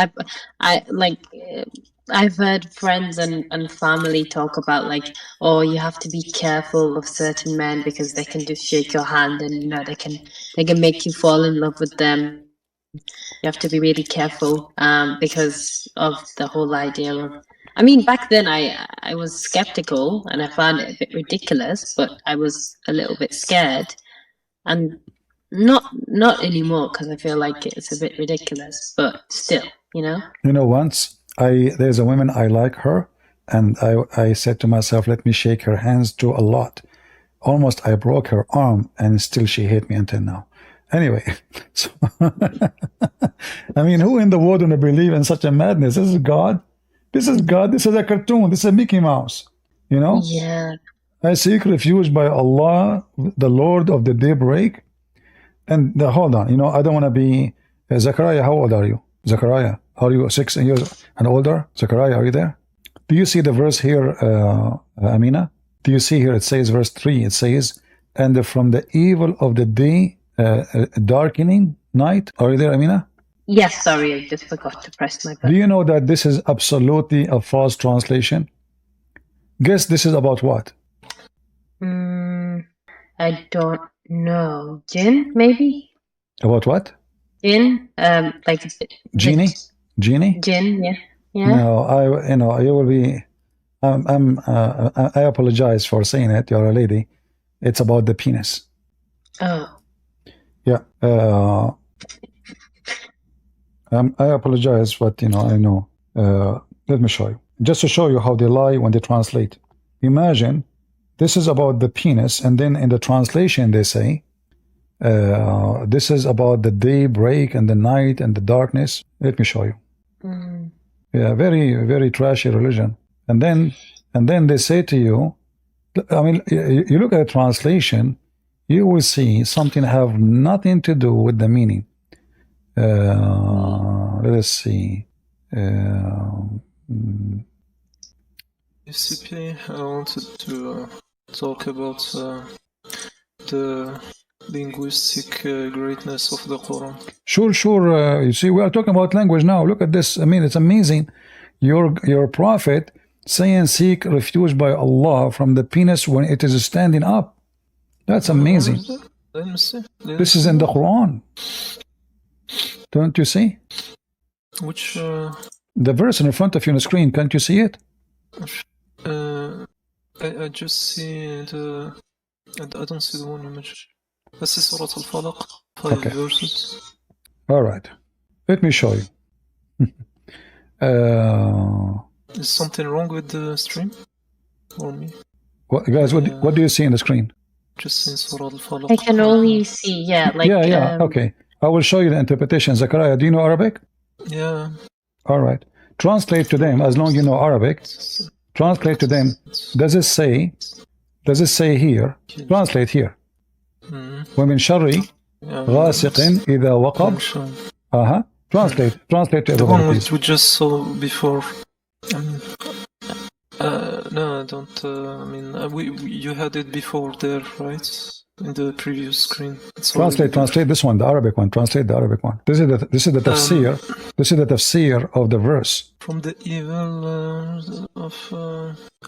I've heard friends and family talk about, like, oh, you have to be careful of certain men because they can just shake your hand and, you know, they can make you fall in love with them. You have to be really careful because of the whole idea of, I mean, back then I was skeptical and I found it a bit ridiculous, but I was a little bit scared. And not anymore, because I feel like it's a bit ridiculous, but still, you know. You know, once there's a woman, I like her, and I said to myself, let me shake her hands too a lot. Almost I broke her arm, and still she hate me until now. Anyway, so I mean, who in the world would believe in such a madness? This is God. This is God. This is a cartoon. This is a Mickey Mouse. You know? Yeah. I seek refuge by Allah, the Lord of the daybreak. And hold on, you know, I don't want to be Zechariah. How old are you? Zechariah, are you 6 years and older? Zechariah, are you there? Do you see the verse here, Amina? Do you see here? It says, verse 3. It says, "And from the evil of the day, darkening night." Are you there, Amina? Yes. Sorry, I just forgot to press my button. Do you know that this is absolutely a false translation? Guess this is about what? I don't know. Jinn, maybe? About what? Jinn? Like Genie? Genie? Jinn, yeah. Yeah. No, you will be. I apologize for saying it. You're a lady. It's about the penis. Oh. Yeah. I apologize, but I know. Let me show you. Just to show you how they lie when they translate. Imagine this is about the penis, and then in the translation they say this is about the daybreak and the night and the darkness. Let me show you. Yeah, very, very trashy religion. And then they say to you, I mean, you look at the translation, you will see something have nothing to do with the meaning. Let us see. Basically, I wanted to talk about the linguistic greatness of the Quran. Sure. You see, we are talking about language now. Look at this. I mean, it's amazing. Your prophet saying, "Seek refuge by Allah from the penis when it is standing up." That's amazing. Let me see. This is in the Quran. Don't you see? Which? The verse in front of you on the screen. Can't you see it? I just see the. I don't see the one image. This is Surah Al-Falaq, 5 verses. All right. Let me show you. Is something wrong with the stream? Or me? Guys, what do you see in the screen? Just in Surah Al-Falaq. I can only see, like... Yeah, okay. I will show you the interpretation. Zechariah, do you know Arabic? Yeah. All right. Translate to them, as long as you know Arabic. Translate to them. Does it say here? Translate here. وَمِنْ شَرِّ غَاسِقٍ إِذَا وَقَبْ. Translate to everybody, the one please. we just saw before. No, I don't. You had it before there, right? In the previous screen. Translate this one, the Arabic one. Translate the Arabic one. This is the tafsir. This is the tafsir of the verse. From the evil of.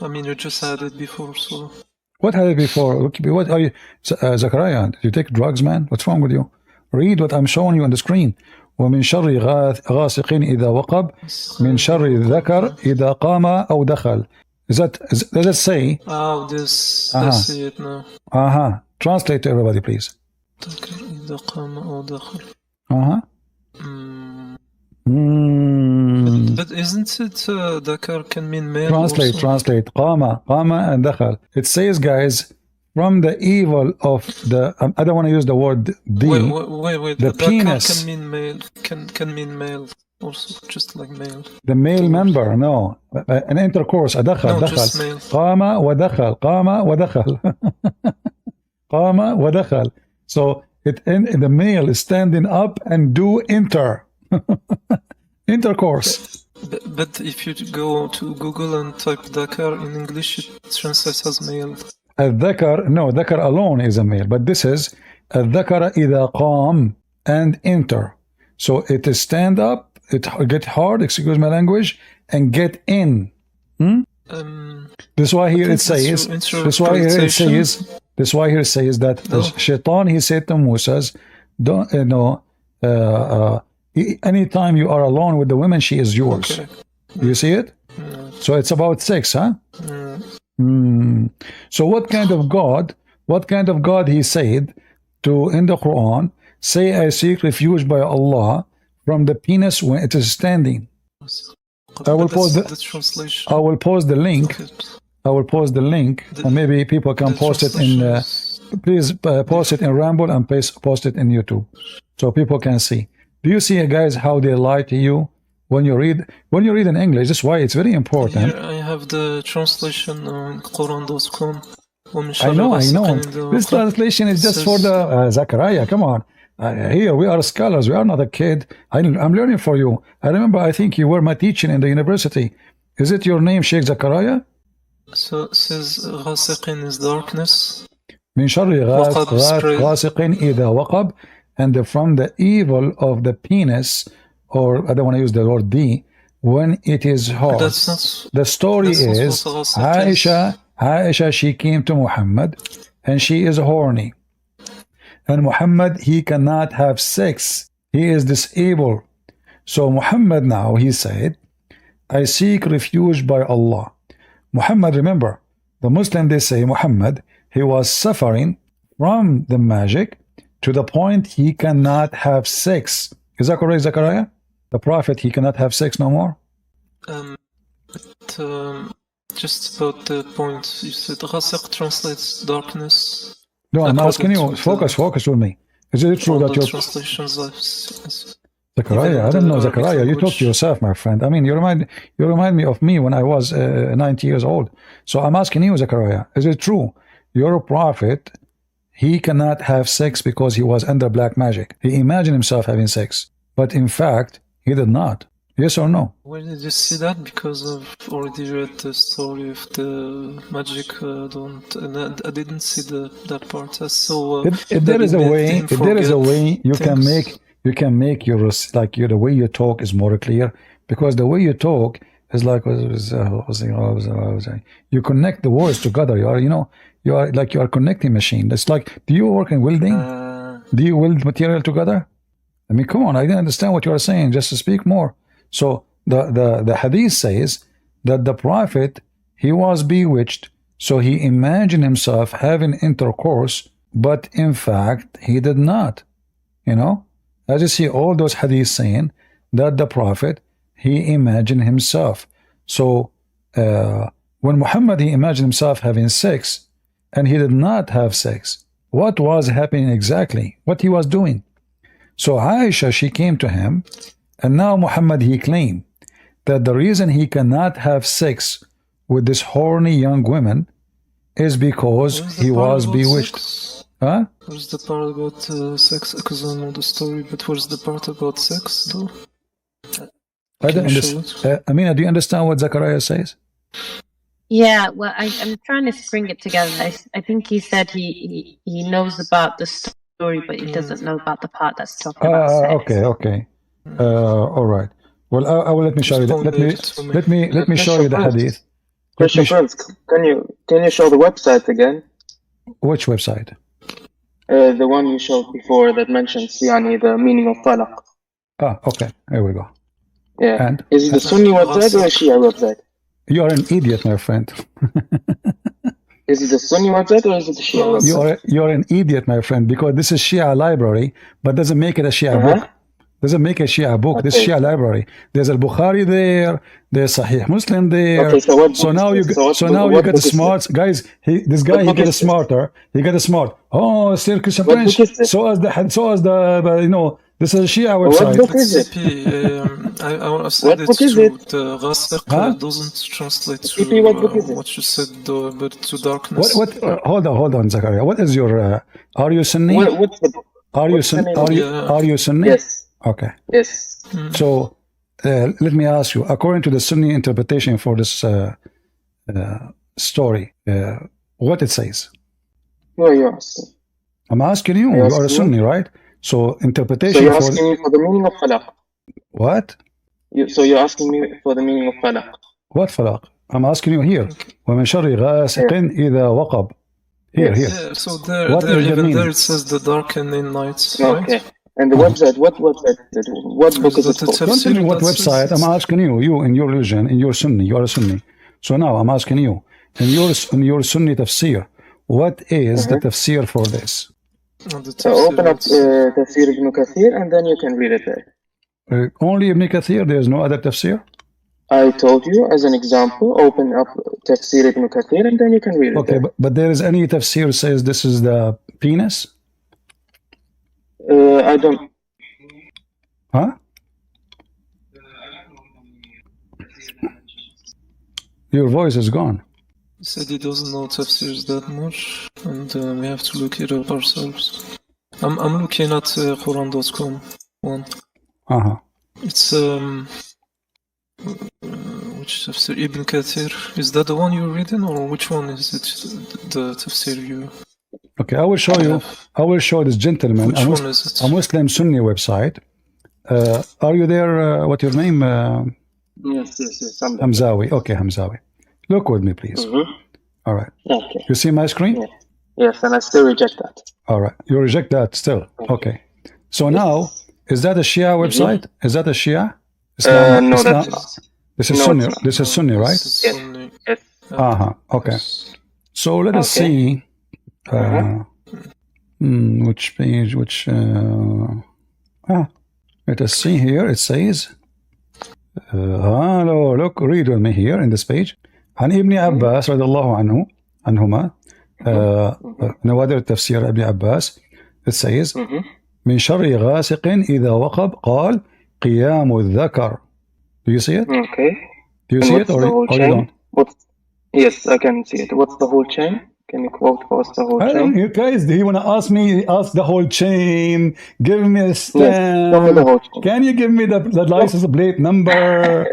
You just had it before, so. What had it before? What are you, Zechariah? Did you take drugs, man? What's wrong with you? Read what I'm showing you on the screen. ومن شر غاسق إذا وقب من شر الذكر إذا قام أو دخل. Does it say? Oh, this. I see it now. Translate to everybody, please. إذا قام أو دخل. But isn't it Dakar can mean male? Translate. Qama and dakhal. It says, guys, from the evil of the. I don't want to use the word the. Wait. The penis can mean male. Can mean male. also, just like male. The male member, no. An intercourse, أدخل No, دخل. just male. قام ودخل قام ودخل. قام ودخل. So the male is standing up and do intercourse. But if you go to Google and type Dakar in English, it translates as male. الذكر, no, ذكر alone is a male, but this is الذكر إذا قام and enter. So it is stand up, it get hard, excuse my language, and get in. This is why here it says. This why here it says. This why here it says that Shaitan, he said to Moses, don't anytime you are alone with the women, she is yours. Okay. You see it? So it's about sex, huh? So what kind of God? What kind of God he said to in the Quran? Say, I seek refuge by Allah from the penis when it is standing. I will post the translation. I will post the link. I will post the link, and maybe people can post it in. Please post it in Ramble and post it in YouTube, so people can see. Do you see, guys, how they lie to you when you read in English? That's why it's very important. Here I have the translation on Quran.com. I know. This translation is just for the Zachariah. Come on. Here we are scholars. We are not a kid. I'm learning for you. I remember, I think you were my teacher in the university. Is it your name, Sheikh Zachariah? So it says غاسق is darkness. من شر غاسق إذا وقب, and from the evil of the penis, or I don't want to use the word D, when it is hard. The story is Aisha, she came to Muhammad and she is horny. And Muhammad, he cannot have sex. He is disabled. So Muhammad now, he said, I seek refuge by Allah. Muhammad, remember, the Muslim, they say Muhammad, he was suffering from the magic to the point he cannot have sex. Is that correct, Zachariah? The Prophet, he cannot have sex no more? Just about the point, you said Ghasiq translates darkness. No, I'm asking you, focus with me. Is it true that your translations Zachariah, I don't know, Zachariah, you talk to yourself, my friend. I mean, you remind me of me when I was 90 years old. So I'm asking you, Zachariah, is it true your prophet, he cannot have sex because he was under black magic? He imagined himself having sex, but in fact, he did not. Yes or no? Where did you see that? Because I've already read the story of the magic. I didn't see that part. I saw. If there is a way, you can make your the way you talk is more clear, because the way you talk is like you connect the words together. You are like you are connecting machine. It's like, do you work in welding? Do you weld material together? I mean, come on, I didn't understand what you are saying. Just to speak more. So the hadith says that the prophet, he was bewitched, so he imagined himself having intercourse, but in fact he did not. As you see all those hadiths saying that the prophet, he imagined himself. So when Muhammad, he imagined himself having sex and he did not have sex, what was happening exactly? What he was doing? So Aisha, she came to him, and now Muhammad, he claimed that the reason he cannot have sex with this horny young woman is because he was bewitched. Huh? Where's the part about sex? Because I know the story, but where's the part about sex, though? I don't understand. Amina, do you understand what Zachariah says? Yeah, well, I'm trying to string it together. I think he said he knows about the story, but he doesn't know about the part that's talking about sex. Okay. All right. Well, I will let me show you. Let me show you the hadith. Christian friends, can you show the website again? Which website? The one you showed before that mentions the meaning of talaq. Okay. Here we go. Yeah. And is it the Sunni website or a Shia website? You are an idiot, my friend. Is it the Sunni website or is it the Shia website? You are an idiot, my friend, because this is Shia library, but doesn't make it a Shia book. Doesn't make a Shia book. Okay. This Shia library. There's Al-Bukhari there. There's Sahih Muslim there. Okay, so now you get smart, guys. This guy he gets smarter. He got smart. Oh, still Christian French. So as the This is a Shia What website. book is it? I want to say What that book is to it? the Ghasiq Huh? doesn't translate to CP, what book is it? what you said, but to darkness. Hold on, Zakaria. What is your? Are you Sunni? What's the book? Are you What's the Sunni? name of it? Are you Sunni? Yes. Okay. Yes. So let me ask you, according to the Sunni interpretation for this story, what it says? Who are you asking? I'm asking you. Are You you are a asking Sunni, me? right? So So interpretation you're for asking me for the meaning of falaq. what? So you're asking me for the meaning of falaq. What falaq? I'm asking you here. ومن شر غاسق إذا وقب. Here. Yeah, so there, What there is the even meaning? there it says the darkening nights, Okay. right? And the website, what website is it? What book is it The for? Don't tell me what that website. I'm asking you. You in your religion, in your Sunni, you are a Sunni. So now I'm asking you, in your Sunni tafsir, what is the tafsir for this? So open up Tafsir Ibn Kathir and then you can read it there. Only Ibn Kathir. There is no other tafsir. I told you as an example, open up Tafsir Ibn Kathir and then you can read it Okay, there. but there is any tafsir says this is the penis? I don't. Huh? Your voice is gone. He said he doesn't know tafsirs that much, and we have to look it up ourselves. I'm looking at Quran.com one. Uh-huh. It's which tafsir? Ibn Kathir. Is that the one you're reading, or which one is it? The tafsir you? Okay, I will show you. I will show this gentleman Which one is it? a Muslim Sunni website. Are you there? What's your name? Yes. Hamzawi. Okay, Hamzawi. Look with me, please. All right. Okay. You see my screen? Yeah. Yes, and I still reject that. All right. You reject that still. Okay. So now, is that a Shia website? Is that a Shia? No, that's not. This is No, Sunni. it's not. This is Sunni, right? This is Sunni. Yes. Uh-huh. Okay. So let us Okay. see. Which page? Let us see here. It says, look, read with me here in this page. عن ابن عباس رضي الله عنهما نوادر تفسير ابن عباس. It says من شر غاسق إذا وقب قال قيام الذكر. Do you see it? Okay. Do you And see what's it or the whole you chain? don't? Yes, I can see it. What's the whole chain? Can you quote for us the whole chain? You guys, do you want to ask me? Ask the whole chain. Give me a Yes, tell me the stamp. whole chain. Can you give me the license plate number?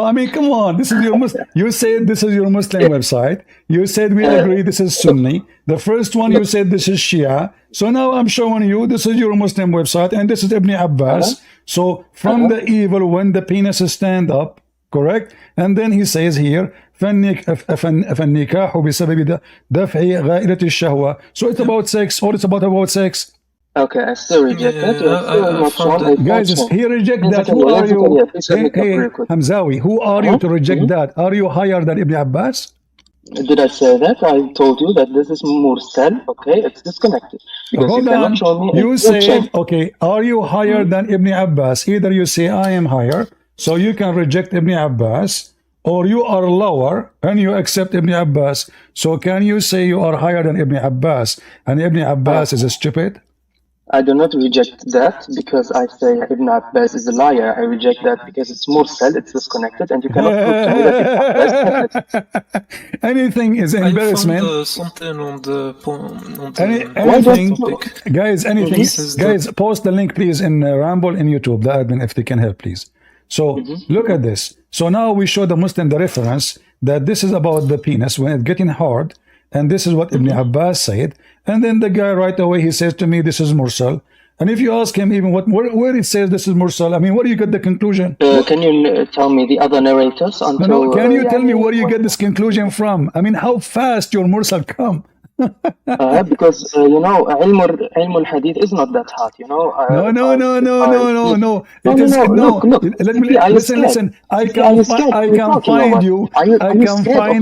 I mean, come on. This is your You said this is your Muslim website. You said we agree this is Sunni. The first one you said this is Shia. So now I'm showing you this is your Muslim website and this is Ibn Abbas. So from the evil when the penis stand up, correct? And then he says here, فالنكاح بسبب دفع غائلة الشهوة. So it's about sex, or it's about sex. Okay, I still reject that. You're still not shown a Guys, full chain. he reject Yes, that. okay, Who yes, are okay, you? yeah, please let me talk real quick. Hamzawi, who are you to reject that? Are you higher than Ibn Abbas? Did I say that? I told you that this is mursal, okay? It's disconnected. Because Hold you on. cannot show me a You full said, chain. okay, are you higher than Ibn Abbas? Either you say I am higher, so you can reject Ibn Abbas, or you are lower and you accept Ibn Abbas. So can you say you are higher than Ibn Abbas and Ibn Abbas is stupid? I do not reject that because I say Ibn Abbas is a liar. I reject that because it's mursal, it's disconnected, and you cannot prove to me that Ibn Abbas said it. Anything is I embarrassment. found something on the Anything, topic. guys, anything, guys, post the link please in Ramble in YouTube, the admin, if they can help, please. So look at this. So now we show the Muslim the reference that this is about the penis when it's getting hard, and this is what Ibn Abbas said. And then the guy right away he says to me, this is mursal. And if you ask him even where it says this is mursal, I mean, where do you get the conclusion? Can you tell me the other narrators until? No, can you tell me where you get this conclusion from? I mean, how fast your mursal come? Because ilm al-hadith is not that hard, No. It is no. Look. Let me listen. I can find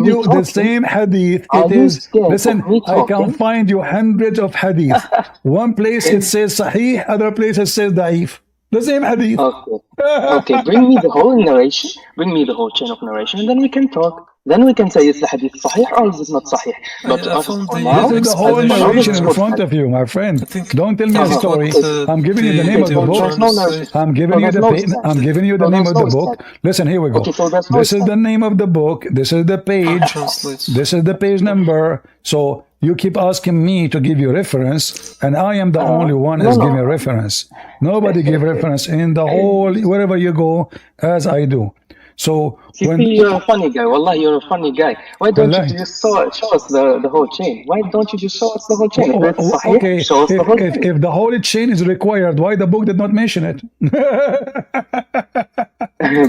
you the same hadith. It is listen. I can find you hundreds of hadith. One place it says sahih, other place it says da'if. The same hadith. Okay. Bring me the whole narration. Bring me the whole chain of narration, and then we can talk. then we can say is the hadith sahih or is it not sahih. But I as found for the now, This is the whole as for now, narration it's in front mursal. of you, my friend. think Don't tell me a this is story. what, I'm giving you the name of they the were book. There's trying no to narration. say. I'm giving So you there's the no page. isnad. I'm giving you the So name there's of no the book. isnad. Listen, here we go. Okay, so there's no This is isnad. the name of the book. This is the page. Translate. This is the page number. So you keep asking me to give you reference, and I am the only one No, is no. giving reference. Nobody give reference in the whole wherever you go, as I do. So when CP, you're a funny guy. Wallah, you're a funny guy. Why don't you Wallahi. just show us the whole chain? Why don't you just show us the whole chain? If it's sahih, Okay, show us the whole chain. if the holy chain is required, why the book did not mention it?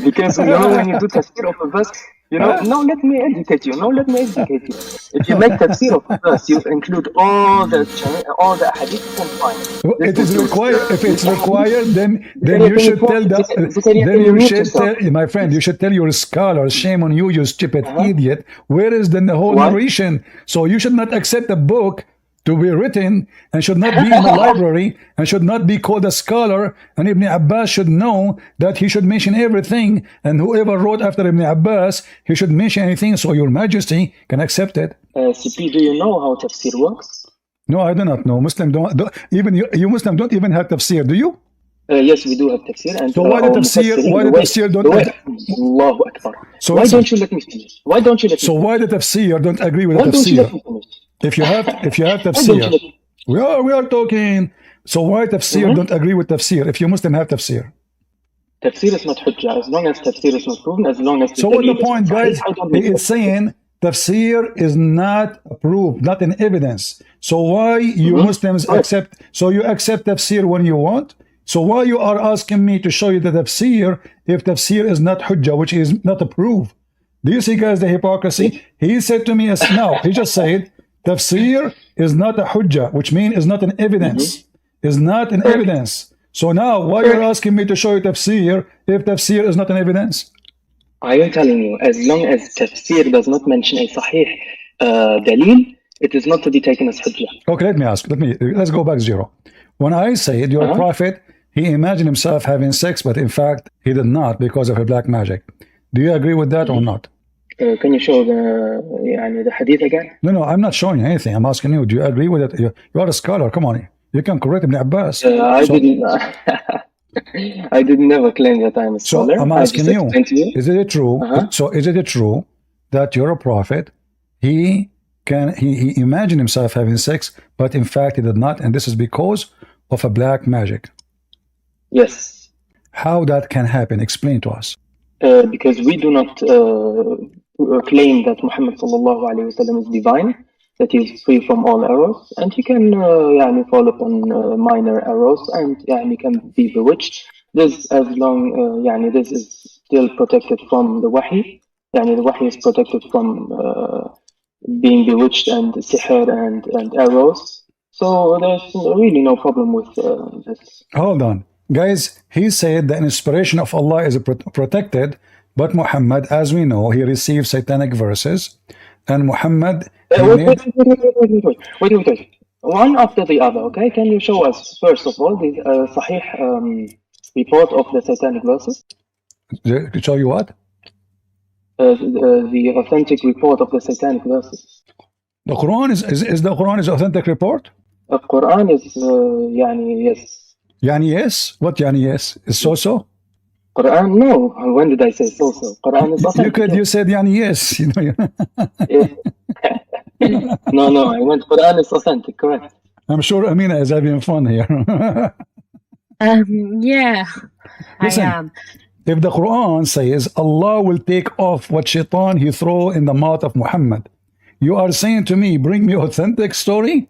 Because when you do tafsir of a verse, no, let me educate you. No, let me educate you. If you make tafsir of a verse, you include all the hadith, then fine. It is required. If it's required, then Zakaria, you can should you tell the. Zakaria, Then can you you mute should yourself? tell, my friend. You should tell your scholars. Shame on you, you stupid idiot. Where is then the whole What? narration? So you should not accept a book to be written and should not be in the library and should not be called a scholar. And Ibn Abbas should know that he should mention everything. And whoever wrote after Ibn Abbas, he should mention anything. So Your Majesty can accept it. CP, do you know how tafsir works? No, I do not know. Muslim don't even you Muslim don't even have tafsir, do you? Yes, we do have tafsir. And So why the our tafsir? mufassirin, Why the tafsir don't? Allahu Akbar. So Why listen. don't you let me finish? Why don't you let me So finish? why the tafsir don't agree with Why the don't you let tafsir? me finish? If you have Why don't you tafsir, let me we are talking. So why tafsir don't agree with tafsir? If you Muslim have tafsir. Tafsir is not hujjah. As long as tafsir is not proven, as long as So what's the dalil is point, not guys? sahih, I don't He need is saying tafsir is not approved, not an evidence. So why you Muslims Right. accept? So you accept tafsir when you want. So why you are asking me to show you the tafsir if tafsir is not hujjah, which is not approved? Do you see, guys, the hypocrisy? He said to me as now, he just said, tafsir is not a hujjah, which means is not an evidence. Is not an evidence. So now, why you're asking me to show you tafsir if tafsir is not an evidence? I am telling you, as long as tafsir does not mention a sahih dalil, it is not to be taken as hujjah. Okay, let me ask. Let's go back zero. When I said your prophet, he imagined himself having sex, but in fact, he did not because of a black magic. Do you agree with that or not? Can you show the hadith again? No, I'm not showing you anything. I'm asking you, do you agree with it? You are a scholar. Come on. You can correct Ibn Abbas. I didn't. I did never claim that I'm a So scholar. I'm I just asking you, explained to you. is it true? So is it true that you're a prophet? He imagined himself having sex, but in fact he did not, and this is because of a black magic. Yes. How that can happen? Explain to us. Because we do not claim that Muhammad sallallahu alaihi wasallam is divine, that he is free from all errors, and he can fall upon minor errors, and he can be bewitched. This as long this is still protected from the wahi. The wahi is protected from being bewitched and sihr and errors. So there's really no problem with this. Hold on. Guys, he said the inspiration of Allah is protected, but Muhammad, as we know, he received satanic verses, and Muhammad... Wait. One after the other, okay? Can you show us, first of all, the Sahih report of the satanic verses? Show you what? The authentic report of the satanic verses. The Quran is the Quran is authentic report? The Quran is, yes. Yani yes? What yani yes? Is so? Quran, no. When did I say so? Quran is authentic. You said yani yes. No, I went Quran is authentic, correct. I'm sure Amina is having fun here. Yeah, Listen, I am. if the Quran says Allah will take off what shaitan he throw in the mouth of Muhammad, you are saying to me, bring me authentic story?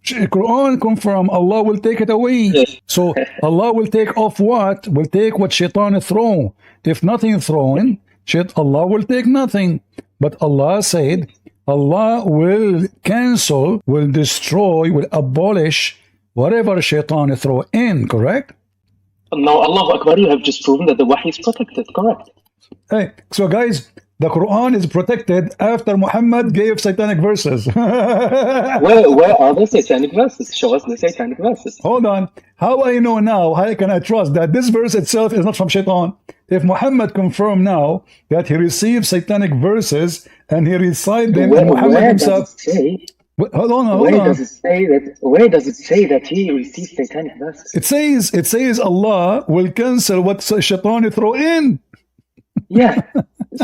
Quran confirm Allah will take it away. Yes. So Allah will take off what? Will take what shaitan throw. If nothing thrown, Allah will take nothing. But Allah said Allah will cancel, will destroy, will abolish whatever shaitan throw in, correct? Now, Allahu Akbar, you have just proven that the wahi is protected, correct? Hey, so guys, the Quran is protected after Muhammad gave satanic verses. Where are the satanic verses? Show us the satanic verses. Hold on. How I know now, how can I trust that this verse itself is not from shaitan? if Muhammad confirmed now that he received satanic verses and he recited them, and Muhammad where himself. does it say? Hold on. Where does it say that he received satanic verses? It says Allah will cancel what shaitan throw in. Yeah.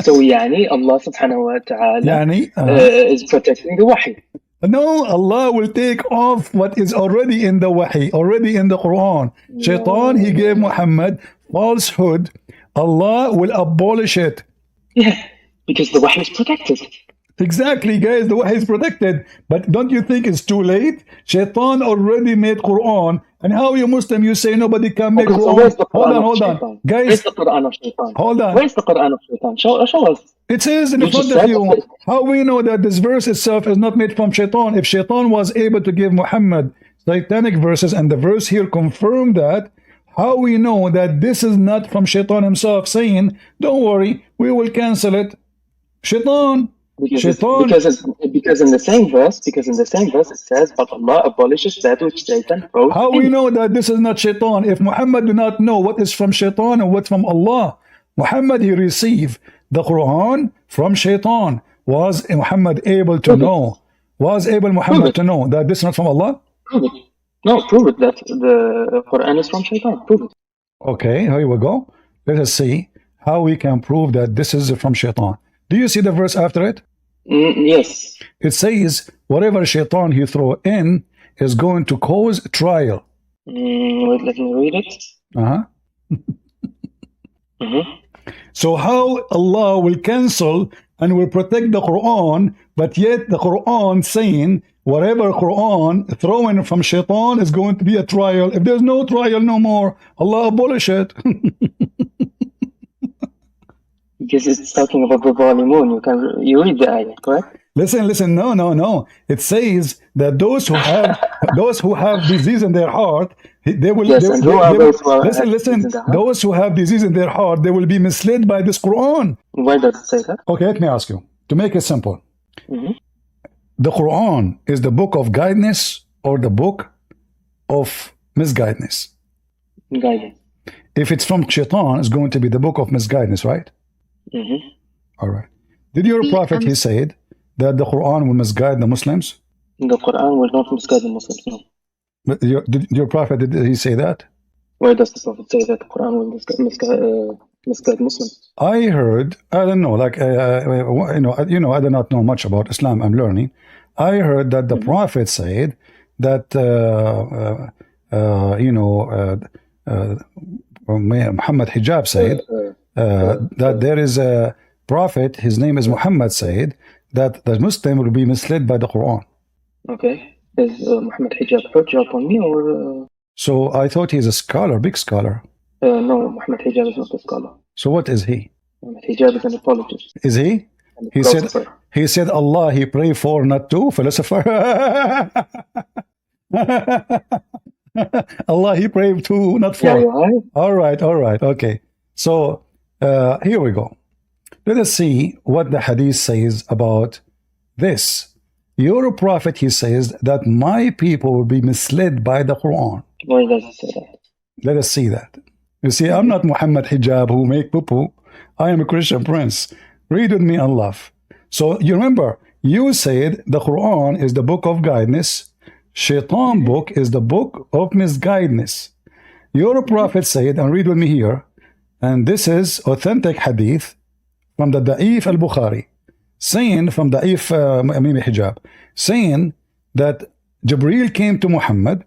So يعني Allah subhanahu wa ta'ala يعني, is protecting the wahi. No, Allah will take off what is already in the wahi, already in the Quran. Shaitan, he gave Muhammad falsehood. Allah will abolish it. Yeah, because the wahi is protected. Exactly, guys, the wahi is protected. But don't you think it's too late? Shaitan already made Quran. And how you Muslim, you say nobody can make Quran? So where's the Quran hold on. Shaitan? Guys, where's the Quran of Shaitan? Hold on. Where's the Quran of Shaitan? Show us. It says in front of you. How we know that this verse itself is not made from Shaitan? If Shaitan was able to give Muhammad satanic verses, and the verse here confirmed that, how we know that this is not from Shaitan himself saying, don't worry, we will cancel it? Shaitan. Because in the same verse, it says, but Allah abolishes that which Satan wrote. How we know that this is not Shaitan? If Muhammad do not know what is from Shaitan and what's from Allah, Muhammad, he received the Quran from Shaitan. Was Muhammad able to know? Was able Muhammad to know that this is not from Allah? Prove it. No, prove it that the Quran is from Shaitan. Prove it. Okay, here we go. Let us see how we can prove that this is from Shaitan. Do you see the verse after it? Yes. It says, whatever Shaitan he throw in is going to cause trial. Wait, let me read it. So how Allah will cancel and will protect the Quran, but yet the Quran saying, whatever Quran thrown from Shaitan is going to be a trial. If there's no trial no more, Allah abolish it. Because it's talking about the volume. You read the ayah, correct? Listen. No. It says that those who have disease in their heart, they will. Yes, Listen. Those who have disease in their heart, they will be misled by this Quran. Why does it say that? Okay, let me ask you to make it simple. The Quran is the book of guidance or the book of misguidance? Guidance. If it's from Shaitan, it's going to be the book of misguidance, right? All right. Did your prophet, he said that the Quran will misguide the Muslims? The Quran will not misguide the Muslims, no. But your prophet, did he say that? Why does the prophet say that the Quran will misguide Muslims? I heard, I don't know, like, I do not know much about Islam, I'm learning. I heard that the prophet said that, Muhammad Hijab said, that there is a prophet, his name is Muhammad, said that the Muslim will be misled by the Quran. Okay. Is Muhammad Hijab Hujjah upon me or? So I thought he's a scholar, big scholar. No, Muhammad Hijab is not a scholar. So what is he? Muhammad Hijab is an apologist. Is he? He said Allah he pray for, not to, philosopher. Allah he pray to, not for. Yeah, all right, okay. So here we go. Let us see what the hadith says about this. Your prophet, he says that my people will be misled by the Quran. Why does it say that? Let us see that. You see, I'm not Muhammad Hijab who make poo-poo. I am a Christian prince. Read with me and laugh. So you remember, you said the Quran is the book of guidance. Shaitan book is the book of misguidance. Your prophet said, and read with me here, and this is authentic hadith from the Da'if al-Bukhari, saying from Da'if Amina Hijab, saying that Jibreel came to Muhammad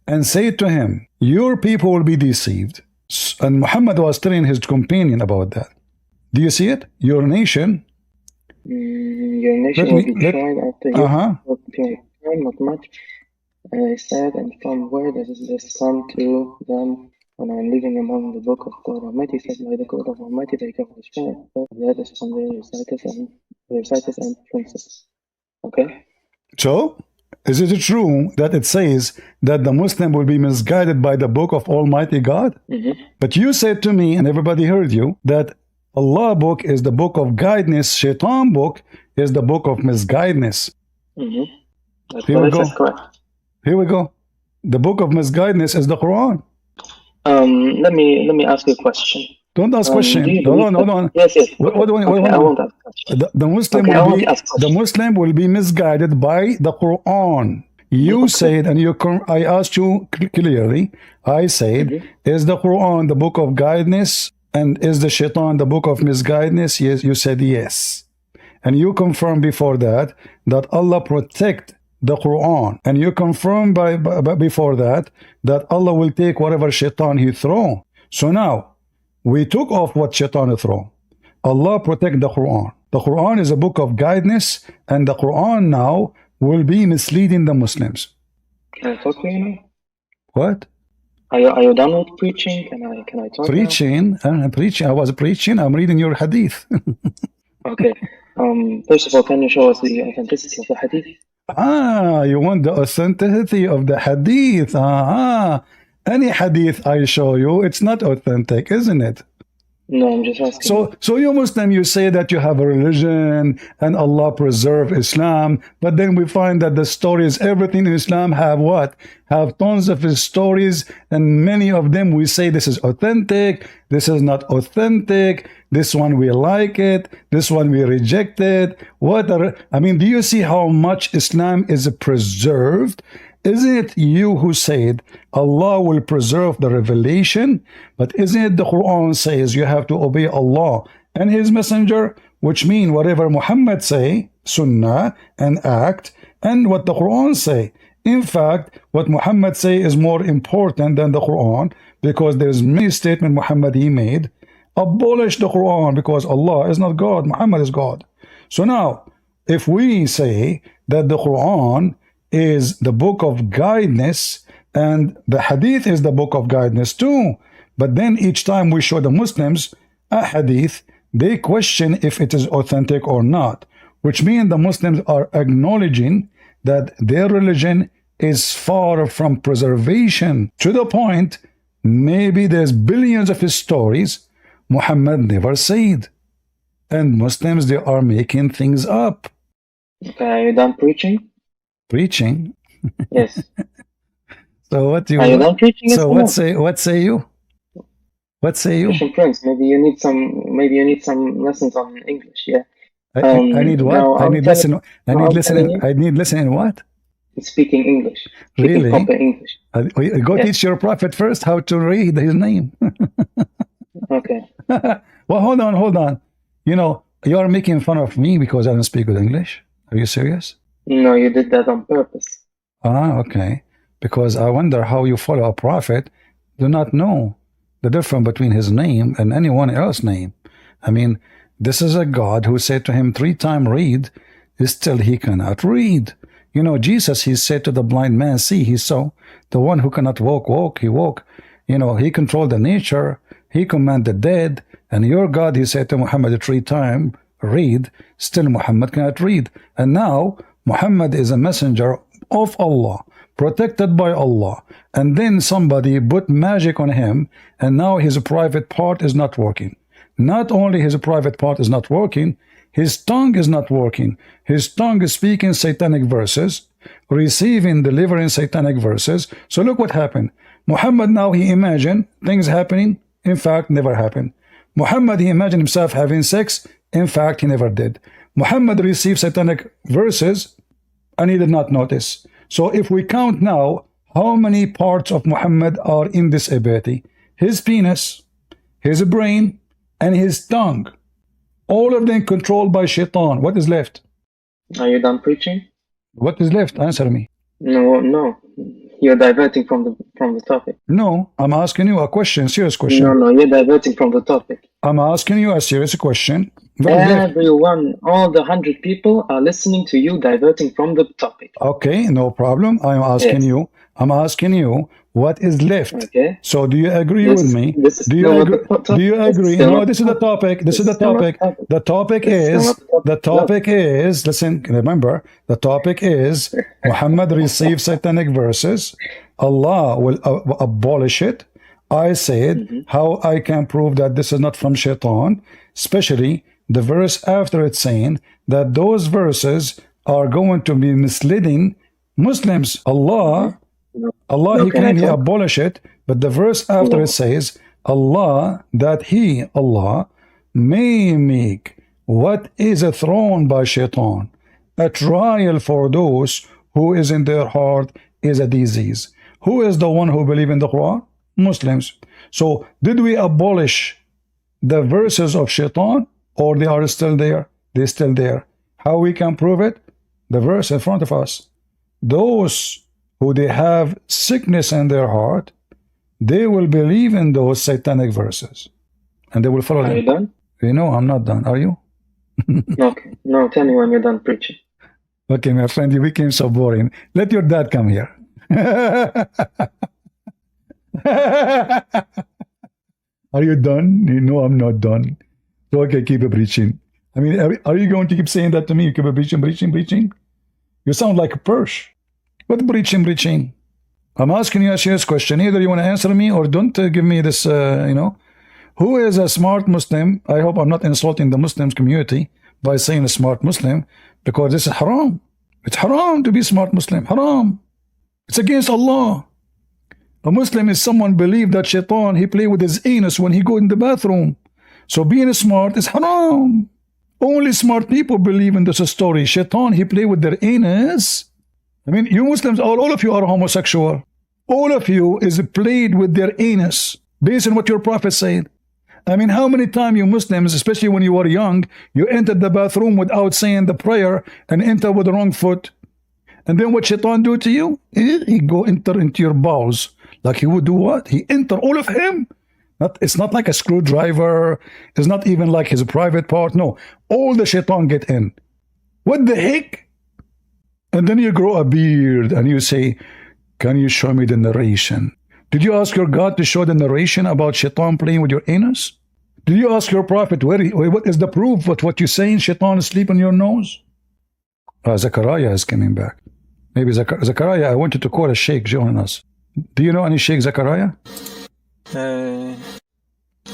and said to him, your people will be deceived. And Muhammad was telling his companion about that. Do you see it? Your nation. Your nation will be tried after you. Not much. I said, and from where does this come to them? When I'm living among the book of God Almighty, said by the God of Almighty, they cover the strength. That is from the reciters and princes. Okay? So, is it true that it says that the Muslim will be misguided by the book of Almighty God? But you said to me, and everybody heard you, that Allah book is the book of guidance, Shaitan book is the book of misguidance. Here we go. Correct. Here we go. The book of misguidance is the Quran. Let me ask you a question. Don't ask Do question. you Hold believe on, hold that? on. Yes, yes. What Okay, do I, okay, hold I on. won't ask questions. The Muslim Okay, I will won't be ask the questions. Muslim will be misguided by the Quran. You said, and I asked you clearly. I said, is the Quran the book of guidance, and is the Shaitan the book of misguidance? Yes, you said yes, and you confirmed before that Allah protect the Quran, and you confirmed before that Allah will take whatever Shaitan he throw. So now we took off what Shaitan throw. Allah protect the Quran. The Quran is a book of guidance, and the Quran now will be misleading the Muslims. Can I talk to you now? What? Are you done with preaching? Can I talk Preaching? Preaching. I was preaching. I'm reading your hadith. now? Okay. First of all, can you show us the authenticity of the hadith? You want the authenticity of the hadith. Any hadith I show you, it's not authentic, isn't it? No, I'm just asking. So you Muslim, you say that you have a religion and Allah preserve Islam, but then we find that the stories, everything in Islam have what? Have tons of stories, and many of them we say this is authentic, this is not authentic, this one we like it, this one we reject it. Do you see how much Islam is preserved? Isn't it you who said Allah will preserve the revelation? But isn't it the Quran says you have to obey Allah and His Messenger, which mean whatever Muhammad say, Sunnah, and act, and what the Quran say. In fact, what Muhammad say is more important than the Quran, because there's many statements Muhammad he made. Abolish the Quran because Allah is not God, Muhammad is God. So now, if we say that the Quran is the book of guidance, and the hadith is the book of guidance too, but then each time we show the Muslims a hadith, they question if it is authentic or not, which means the Muslims are acknowledging that their religion is far from preservation, to the point maybe there's billions of his stories Muhammad never said, and Muslims, they are making things up. Okay, are you done preaching? Preaching? Yes. So what do you? Are you done preaching? So what say you? What say you? Christian Prince, maybe you need some lessons on English. Yeah. I need what? Now, I need lesson. I need lesson. I need lesson in what? Speaking English. Really? Proper English. Go teach your prophet first how to read his name. Okay. Well, hold on. You know, you are making fun of me because I don't speak good English. Are you serious? No, you did that on purpose. Okay. Because I wonder how you follow a prophet, do not know the difference between his name and anyone else's name. I mean, this is a God who said to him 3 times read, still he cannot read. You know, Jesus, he said to the blind man, see, he saw. The one who cannot walk, he walk. You know, he controlled the nature, he commanded dead, and your God, he said to Muhammad 3 times, read, still Muhammad cannot read. And now, Muhammad is a messenger of Allah, protected by Allah, and then somebody put magic on him, and now his private part is not working. Not only his private part is not working, his tongue is not working. His tongue is speaking satanic verses, delivering satanic verses. So look what happened. Muhammad now, he imagined things happening, in fact never happened. Muhammad, he imagined himself having sex, in fact he never did. Muhammad received satanic verses and he did not notice. So if we count now how many parts of Muhammad are in this ability, his penis, his brain, and his tongue, all of them controlled by Shaitan, what is left? Are you done preaching? What is left? Answer me. No. You're diverting from the topic. No, I'm asking you a question, serious question. No, you're diverting from the topic. I'm asking you a serious question. Everyone, all the 100 people are listening to you diverting from the topic. Okay, no problem. I'm asking you what is left. Okay. So do you agree with me? Do you agree? No, this is the topic. The topic is, listen, remember, the topic is Muhammad received satanic verses. Allah will abolish it. I said how I can prove that this is not from Shaitan, especially the verse after it saying that those verses are going to be misleading Muslims. Allah, he claimed he abolished it, but the verse after it says Allah, that He, Allah, may make what is thrown by shaitan a trial for those who is in their heart is a disease. Who is the one who believe in the Quran? Muslims. So did we abolish the verses of shaitan, or they are still there? They're still there. How we can prove it? The verse in front of us. Those who they have sickness in their heart, they will believe in those satanic verses and they will follow them. Are you done? You know, I'm not done. Are you? Okay. No, tell me when you're done preaching. Okay, my friend, you became so boring. Let your dad come here. Are you done? You know I'm not done. So okay, keep preaching. I mean, are you going to keep saying that to me? You keep preaching? You sound like a Persh. What preaching? I'm asking you a serious question. Either you want to answer me or don't give me this, Who is a smart Muslim? I hope I'm not insulting the Muslim community by saying a smart Muslim, because this is haram. It's haram to be smart Muslim. Haram. It's against Allah. A Muslim is someone believe that shaitan, he play with his anus when he go in the bathroom. So being smart is haram. Only smart people believe in this story. Shaitan, he play with their anus. I mean, you Muslims, all of you are homosexual. All of you is played with their anus, based on what your prophet said. I mean, how many times you Muslims, especially when you were young, you entered the bathroom without saying the prayer and enter with the wrong foot. And then what shaitan do to you? He go enter into your bowels. Like he would do what? He enter all of him. It's not like a screwdriver. It's not even like his private part. No, all the shaitan get in. What the heck? And then you grow a beard and you say, can you show me the narration? Did you ask your God to show the narration about shaitan playing with your anus? Did you ask your prophet, what is the proof of what you're saying, shaitan is sleeping on your nose? Zachariah is coming back. Maybe Zachariah, I wanted to call a sheikh join us. Do you know any Sheikh Zachariah? Yeah,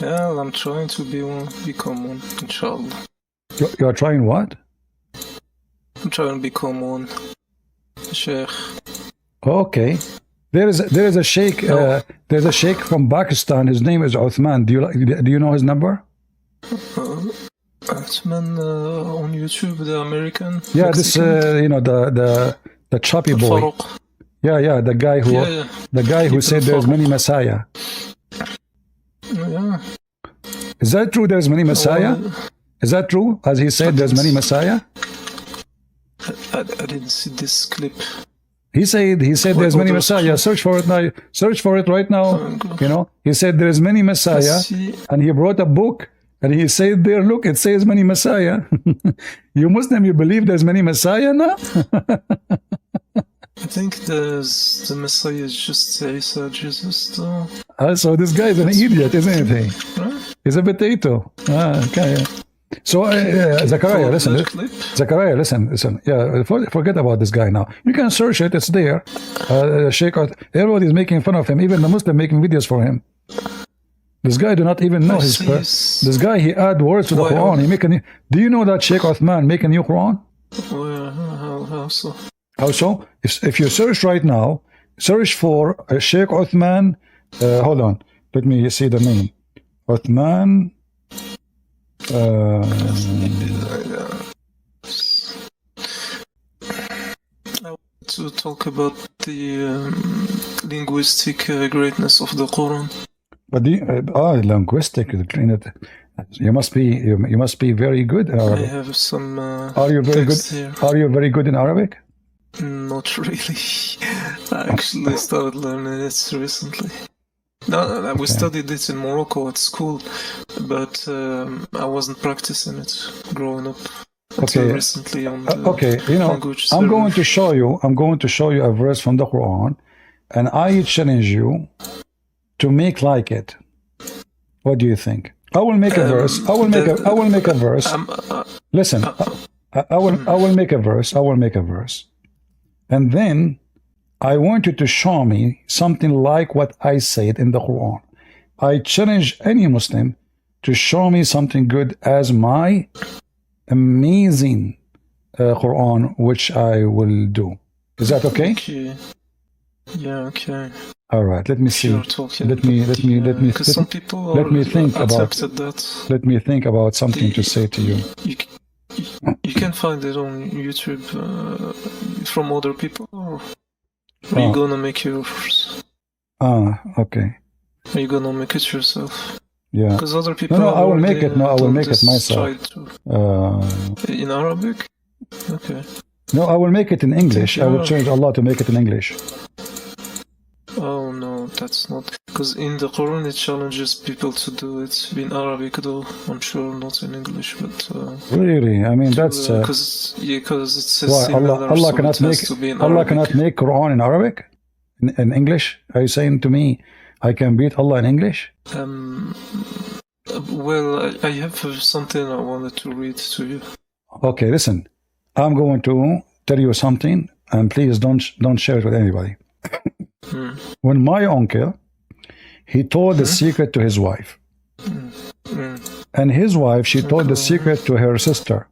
I'm trying to become one, inshallah. You are trying what? I'm trying to become one, Sheikh. Okay. There is a sheikh. There's a sheikh from Pakistan. His name is Uthman. Do you know his number? Uthman on YouTube, the American. Yeah, Mexican. this the choppy boy. Farouk. Yeah, the guy who said there's many Messiah. Yeah. Is that true? There's many Messiah. Is that true? As he said, there's many Messiah. I didn't see this clip. He said there's many Messiah. Search for it now. Search for it right now. He said there's many Messiah, and he brought a book, and he said there, look, it says many Messiah. You Muslim, you believe there's many Messiah now? I think the Messiah is just Isa, Jesus, though. So this guy is an idiot, isn't he? Right? He's a potato. Okay. So Zachariah, listen. Zachariah, listen. Yeah, forget about this guy now. You can search it. It's there. Sheikh, everybody's making fun of him. Even the Muslim making videos for him. This guy do not even know his. This guy, he add words to the Quran. He make a new, do you know that Sheikh Uthman make a new Quran? How so? How so? If you search right now, search for Sheikh Uthman. Hold on, let me see the name. Uthman. I want to talk about the linguistic greatness of the Quran. But linguistic. You must be very good in Arabic. I have some. Are you very good? Here. Are you very good in Arabic? Not really. I actually started learning it recently. No, we studied it in Morocco at school, but I wasn't practicing it growing up until recently on the language server. I'm going to show you a verse from the Quran, and I challenge you to make like it. What do you think? I will make a verse. I will make a verse. Listen, I will make a verse. I will make a verse, and then I want you to show me something like what I said in the Quran. I challenge any Muslim to show me something good as my amazing Quran, which I will do. Is that okay? Okay. Yeah, okay. All right, let me see. You're talking. Let me Because some people let me think about that. Let me think about something to say to you. You can find it on YouTube from other people, or are you gonna make yours? Okay. Are you gonna make it yourself? Yeah. Because other people. No, I will make it. No, I will make it myself. In Arabic? Okay. No, I will make it in English. I will change Allah to make it in English. Oh no, that's not. Because in the Quran it challenges people to do it in Arabic, though. I'm sure not in English, but. Really? I mean, that's. Because it says Why similar, Allah so cannot it has make to be in Allah Arabic. cannot make Quran in Arabic, in English? Are you saying to me I can beat Allah in English? Well, I have something I wanted to read to you. Okay, listen. I'm going to tell you something, and please don't share it with anybody. When my uncle, he told the secret to his wife, and his wife, she told the secret to her sister,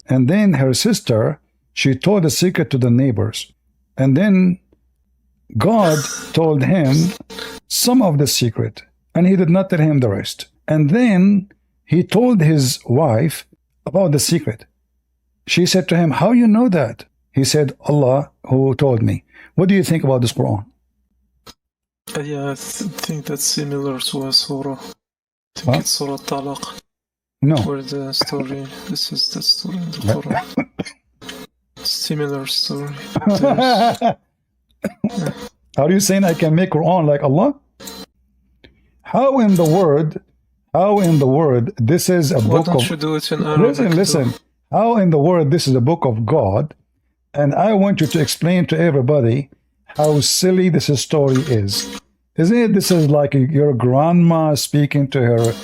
and then her sister, she told the secret to the neighbors, and then God told him some of the secret, and he did not tell him the rest. And then he told his wife about the secret. She said to him, "How you know that?" He said, "Allah who told me." What do you think about this Quran? Yeah, I think that's similar to a surah. I think it's Surah Talaq. No. Where the story, this is the story in the Quran. Similar story. Are you saying I can make Quran like Allah? How in the word this is a book of... Why don't you do it in Arabic? Listen. How in the world this is a book of God, and I want you to explain to everybody how silly this story is. Isn't it? This is like your grandma speaking to her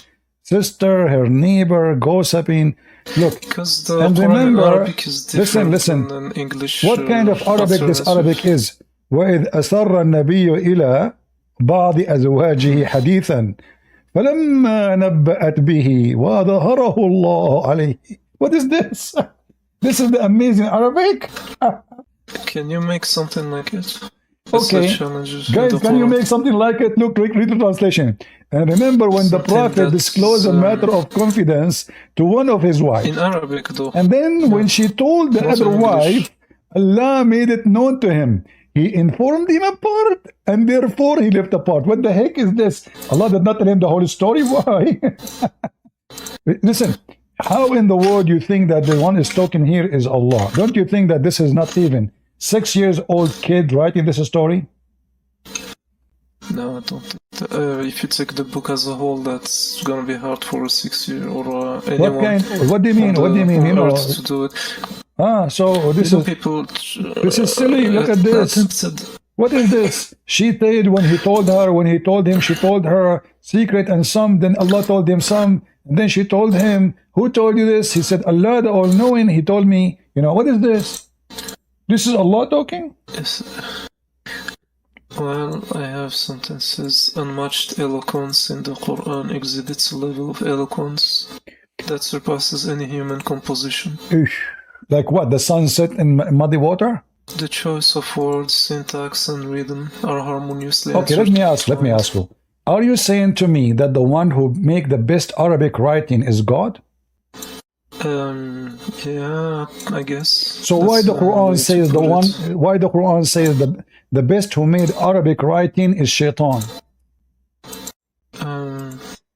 sister, her neighbor, gossiping. Look, because the and Quran remember, in Arabic is different listen, than English. what kind of Arabic this Arabic is? وَإِذْ أَسَرَّ النَّبِيُّ إِلَى بَعْضِ أَزْوَاجِهِ حَدِيثًا فَلَمَّا نَبَّأَتْ بِهِ وَأَظْهَرَهُ اللَّهُ عَلَيْهِ. What is this? This is the amazing Arabic. Can you make something like it? Okay, guys, can you make something like it? Look, read the translation. And remember when the Prophet disclosed a matter of confidence to one of his wives. In Arabic, though. And then when she told the other wife, Allah made it known to him. He informed him apart, and therefore he left apart. What the heck is this? Allah did not tell him the whole story. Why? Listen, how in the world you think that the one is talking here is Allah? Don't you think that this is not even 6 years old kid writing this story? No, I don't. If you take the book as a whole, that's gonna be hard for a 6-year or anyone. What do you mean? What do you mean? You know, to do it. So this is people. This is silly. Look at this. What is this? She said when he told her, when he told him, she told her secret and some. Then Allah told him some. And then she told him, "Who told you this?" He said, "Allah, the all-knowing. He told me." You know, what is this? This is Allah talking? Yes. Well, I have sentences. Unmatched eloquence in the Quran exhibits a level of eloquence that surpasses any human composition. Like what? The sunset in muddy water? The choice of words, syntax, and rhythm are harmoniously. Okay, let me ask you. Are you saying to me that the one who make the best Arabic writing is God? Yeah, I guess. So why the Quran says the one? Why the Quran says the best who made Arabic writing is Shaitan?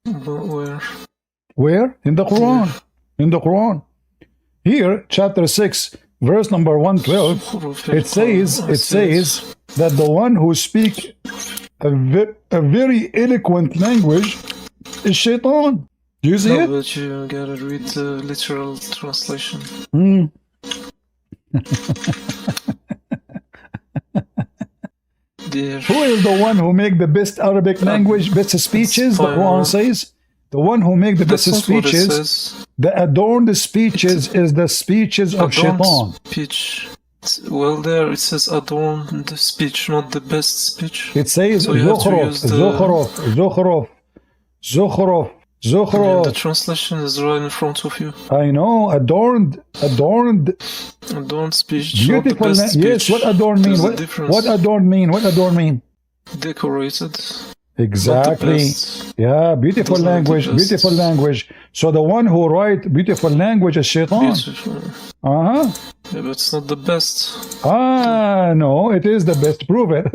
Where? Where? In the Quran. Yeah. In the Quran. Here, chapter 6, verse number 112. It says that the one who speaks a very eloquent language is Shaitan. Do you see it? But you gotta read the literal translation. Who is the one who make the best Arabic language, best speeches? The Quran says the one who make the best speeches, the adorned speeches is the speeches of Shaitan. Speech. Well, there it says adorned speech, not the best speech. It says so Zukhruf. The translation is right in front of you. I know, adorned speech. Beautiful. Yes, what adorned mean? What adorned mean? What adorned mean? decorated. Exactly. Yeah, beautiful Doesn't have the language, best. beautiful language. So the one who write beautiful language is shaitan. Beautiful. Uh-huh. Yeah, but it's not the best. No, it is the best. Prove it.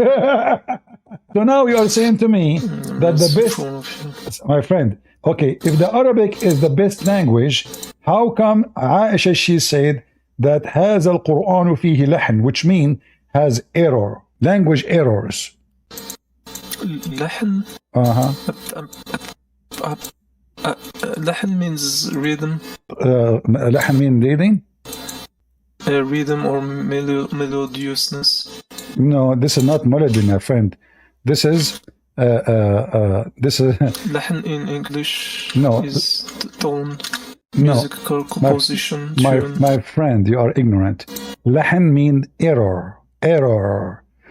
So now you are saying to me that the best, my friend, okay, if the Arabic is the best language, how come Aisha, she said that has al-Quran fihi lahn, which mean has error, language errors. لحن. لحن means rhythm. Lahn mean reading? Rhythm or melodiousness. No, this is not melody, my friend. This is لحن in English No. is the tone, No. musical composition, tune. My friend, you are ignorant. Lahn mean error.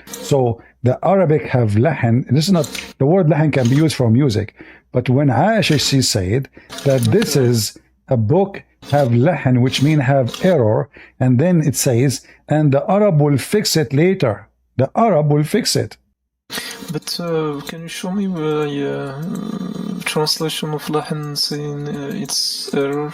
So the Arabic have lahn. This is not, the word lahn can be used for music, but when Aisha, she said that this is a book have lahn, which mean have error, and then it says, and the Arab will fix it later. The Arab will fix it. But can you show me the translation of lahn saying it's error?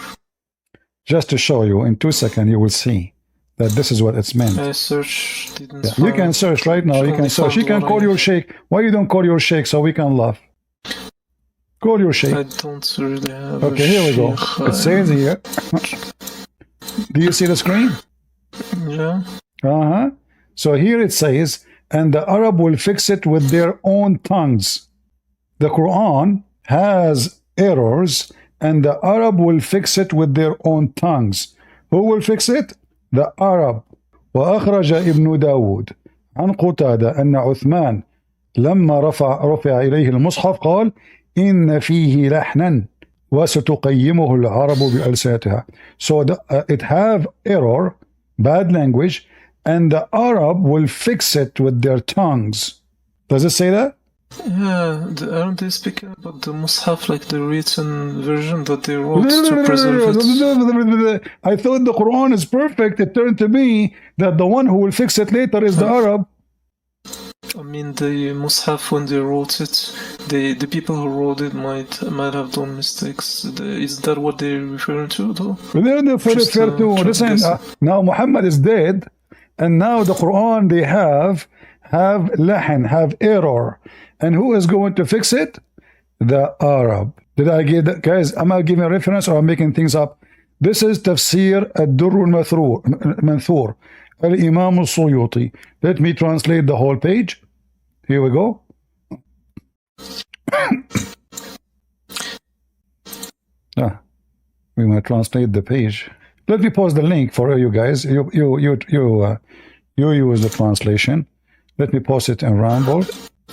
Just to show you, in 2 seconds, you will see that this is what it's meant. I searched, didn't Yeah, find. you can search right now. You can search. You can call your sheikh. Why you don't call your sheikh so we can laugh? Call your sheikh. I don't really have. Okay, here we go. It says here. Do you see the screen? Yeah. So here it says, and the Arab will fix it with their own tongues. The Quran has errors, and the Arab will fix it with their own tongues. Who will fix it? The Arab. وأخرج ابن داود عن قتادة أن عثمان لما رفع إليه المصحف قال إن فيه لحنا وستقيمه العرب بألسنتها. So it have error, bad language, and the Arab will fix it with their tongues. Does it say that? Yeah, aren't they speaking about the Mus'haf, like the written version that they wrote to preserve it? I thought the Quran is perfect. It turned to be that the one who will fix it later is the Arab. I mean, the Mus'haf, when they wrote it, the people who wrote it might have done mistakes. Is that what they're referring to, though? They're refer to. Listen, now Muhammad is dead, and now the Quran they have lahn, have error. And who is going to fix it? The Arab. Did I give that? Guys, am I giving a reference or am I making things up? This is Tafsir al-Durr al-Manthur, al-Imam al-Suyuti. Let me translate the whole page. Here we go. We might translate the page. Let me post the link for you guys. You use the translation. Let me post it in Ramboard.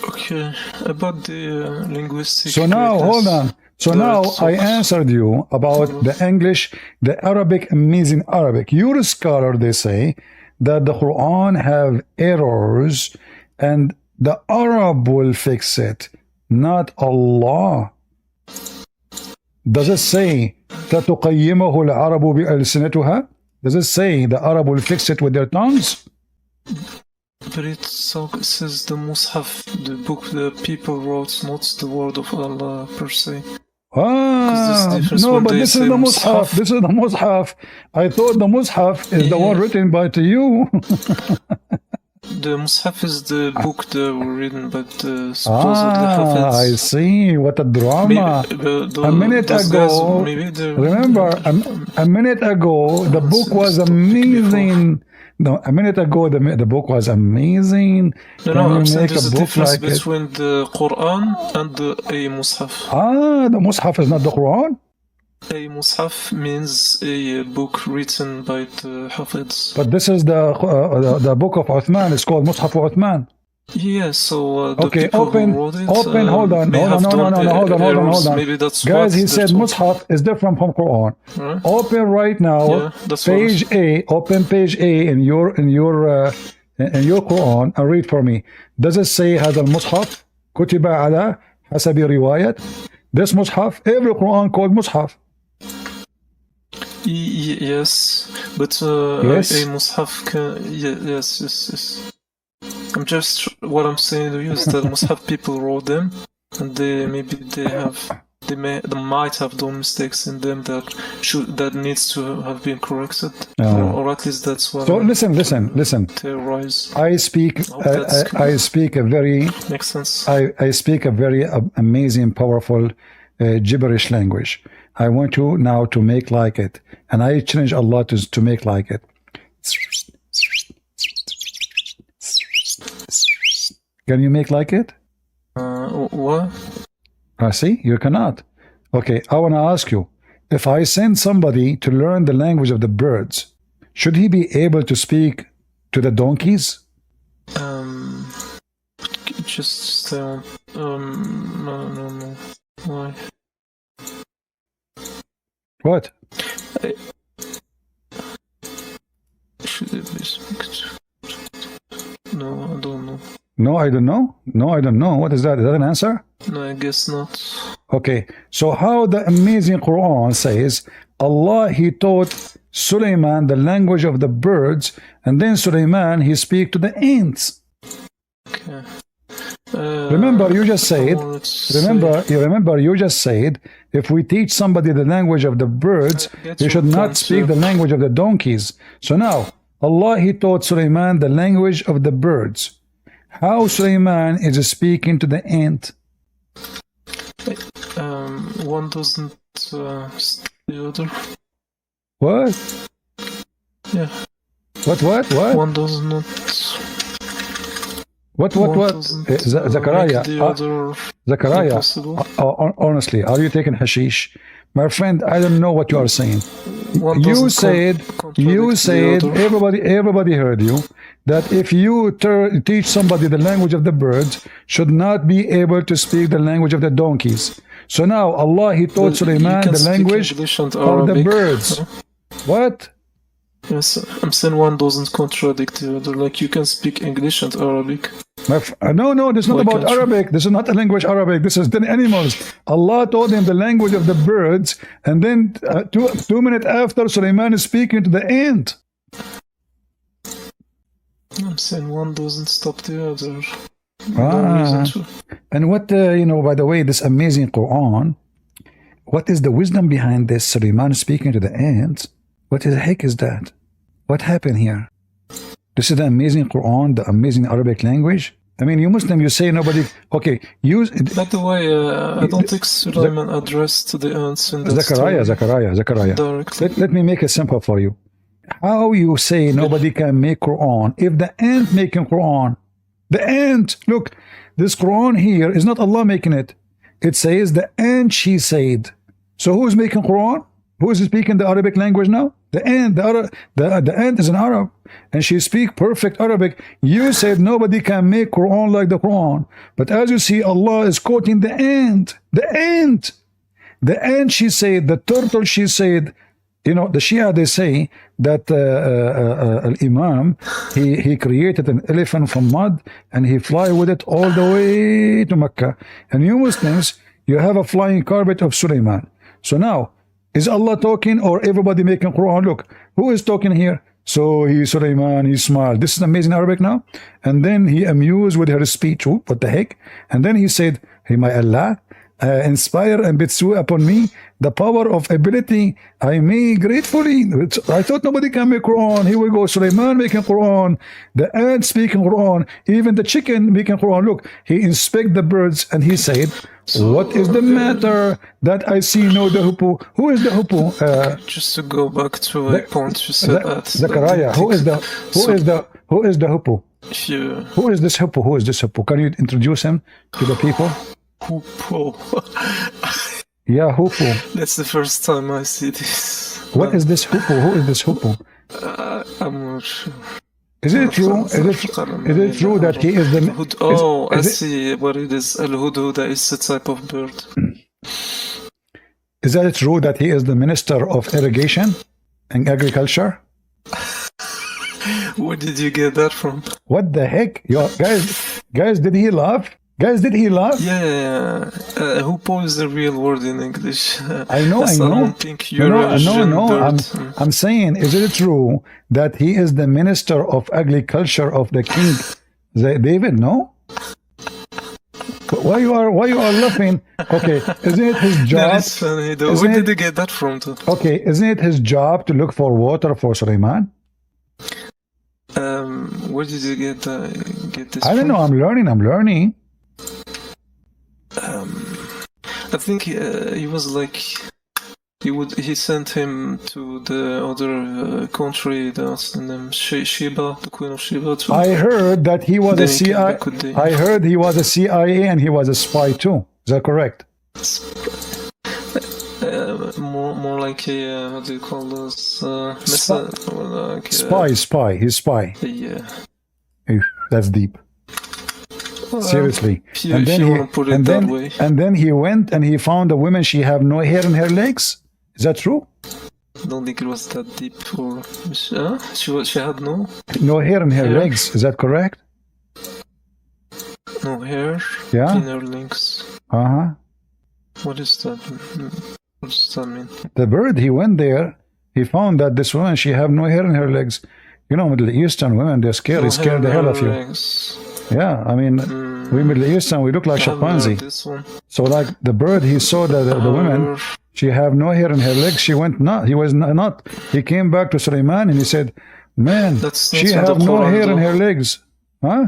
Okay, about the linguistic. So now, hold on. So now I answered you about the English, the Arabic, amazing Arabic. You're a scholar, they say, that the Quran have errors and the Arab will fix it, not Allah. Does it say تَتُقَيِّمَهُ الْعَرَبُ بِأَلْسِنَتُهَا? Does it say the Arab will fix it with their tongues? But it says the Mus'haf, the book the people wrote, not the word of Allah per se. No, but this is the Mus'haf. This is the Mus'haf. I thought the Mus'haf is the one written by to you. The Mus'haf is the book that were written by the supposedly Hafiz. I see. What a drama. A minute ago, remember, a minute ago, the book was amazing. No, a minute ago, the book was amazing. No, I'm saying there's a difference between the Quran and a Mus'haf. The Mus'haf is not the Quran? A Mus'haf means a book written by the Hafiz. But this is the book of Uthman. It's called Mus'haf of Uthman. Yes, so the okay, people who wrote it, hold on. Maybe that's guys, he said Mus'haf is different from Quran. Right. Open right now, page A. Open page A in your Quran and read for me. Does it say هذا المصحف كتب على حسب رواية? This Mus'haf, every Quran called Mus'haf. Yes, but yes? a Mus'haf can. Yes. I'm just what I'm saying to you is that Mus'haf people wrote them, and they might have done mistakes in them that needs to have been corrected, or at least that's what. So listen. Theorize. I speak a very Makes sense. I speak a very amazing, powerful gibberish language. I want you now to make like it, and I challenge Allah to make like it. Can you make like it? What? See, you cannot. Okay, I want to ask you, if I send somebody to learn the language of the birds, should he be able to speak to the donkeys? Just stay on. No. Why? What? Should it be speak to? No, I don't know. No, I don't know. No, I don't know. What is that? Is that an answer? No, I guess not. Okay, so how the amazing Quran says Allah, he taught Sulaiman the language of the birds, and then Sulaiman, he speak to the ants. Okay. Remember, you just said. Remember, you just said if we teach somebody the language of the birds, they should not speak the language of the donkeys. So now, Allah, he taught Sulaiman the language of the birds. How Sulaiman is speaking to the ant? One doesn't the other. What? Yeah. What? One does not. What? Zakaria. Zakaria. Honestly, are you taking hashish? My friend, I don't know what you are saying. You said, everybody heard you, that if you teach somebody the language of the birds, should not be able to speak the language of the donkeys. So now Allah, he taught Sulaiman the language of the birds. What? Yes, I'm saying one doesn't contradict the other. Like you can speak English and Arabic. No, this is not about Arabic. This is not a language Arabic. This is the animals. Allah taught him the language of the birds, and then 2 minutes after, Sulaiman is speaking to the ant. I'm saying one doesn't stop the other. No reason to. And what, by the way, this amazing Quran, what is the wisdom behind this? Sulaiman speaking to the ants? What the heck is that? What happened here? This is the amazing Quran, the amazing Arabic language. I mean, you Muslim, you say nobody. Okay, use. By the way, I don't think Sulaiman addressed the ants in that Zakaria. Directly. Let me make it simple for you. How you say nobody can make Quran if the ant making Quran? The ant. Look, this Quran here is not Allah making it. It says the ant, she said. So who is making Quran? Who is speaking the Arabic language now? The ant. The ant is an Arab, and she speaks perfect Arabic. You said nobody can make Quran like the Quran, but as you see, Allah is quoting the ant. The ant. The ant, she said. The turtle, she said. The Shia, they say that Imam, he created an elephant from mud, and he fly with it all the way to Mecca. And you Muslims, you have a flying carpet of Sulaiman. So now, is Allah talking or everybody making Quran? Look, who is talking here? So Sulaiman, he smiled. This is amazing Arabic now. And then he amused with her speech. What the heck? And then he said, hey, my Allah, inspire and bestow upon me the power of ability. I may gratefully. I thought nobody can make Quran. Here we go. Sulaiman making Quran. The ant speaking Quran. Even the chicken making Quran. Look, he inspect the birds and he said, what is the matter that I see no the hippo? Who is the hippo? Just to go back to a point you said that. Zakaria, who is the hippo? Who is this hippo? Who is this hippo? Can you introduce him to the people? Hippo. Yeah, hippo. That's the first time I see this. What is this hippo? Who is this hippo? I'm not sure. Is it true? Is it true that he is the? I see what it is. Al-Hudhuda is a type of bird. Is that true that he is the minister of irrigation and agriculture? Where did you get that from? What the heck? Guys, did he laugh? Guys, did he laugh? Yeah. Hoopo is the real word in English. I know. No. I'm saying, is it true that he is the minister of agriculture of the king David? No? Why you are laughing? Okay, isn't it his That job? is funny though. Where did they get that from though? Okay, isn't it his job to look for water for Sulaiman? Where did you get this I don't from? know. I'm learning. I think he was like he sent him to the other country that's in Sheba, the Queen of Sheba. Too. I heard that he was a Then he came CIA. back with the- I heard he was a CIA and he was a spy too. Is that correct? More like a what do you call those? Spy. He's spy. Yeah. Ew, that's deep. Seriously. If you want to put it that way. And then he went and he found a woman. She have no hair in her legs. Is that true? I don't think it was that deep. Or she had No hair in her Hair. legs. Is that correct? no hair Yeah. in her legs. Uh-huh. What is that? What does that mean? The bird, he went there. He found that this woman, she have no hair in her legs. You know, Middle Eastern women, they're scary. No They scare the hair hell in of her you. legs. Yeah, I mean, we Middle Eastern, we look like I haven't heard chimpanzee. this one. So like the bird, he saw that the woman, she have no hair in her legs. She went not. He was not. He came back to Sulaiman and he said, man, That's not she in the have no Quran, hair in though. her legs. Huh?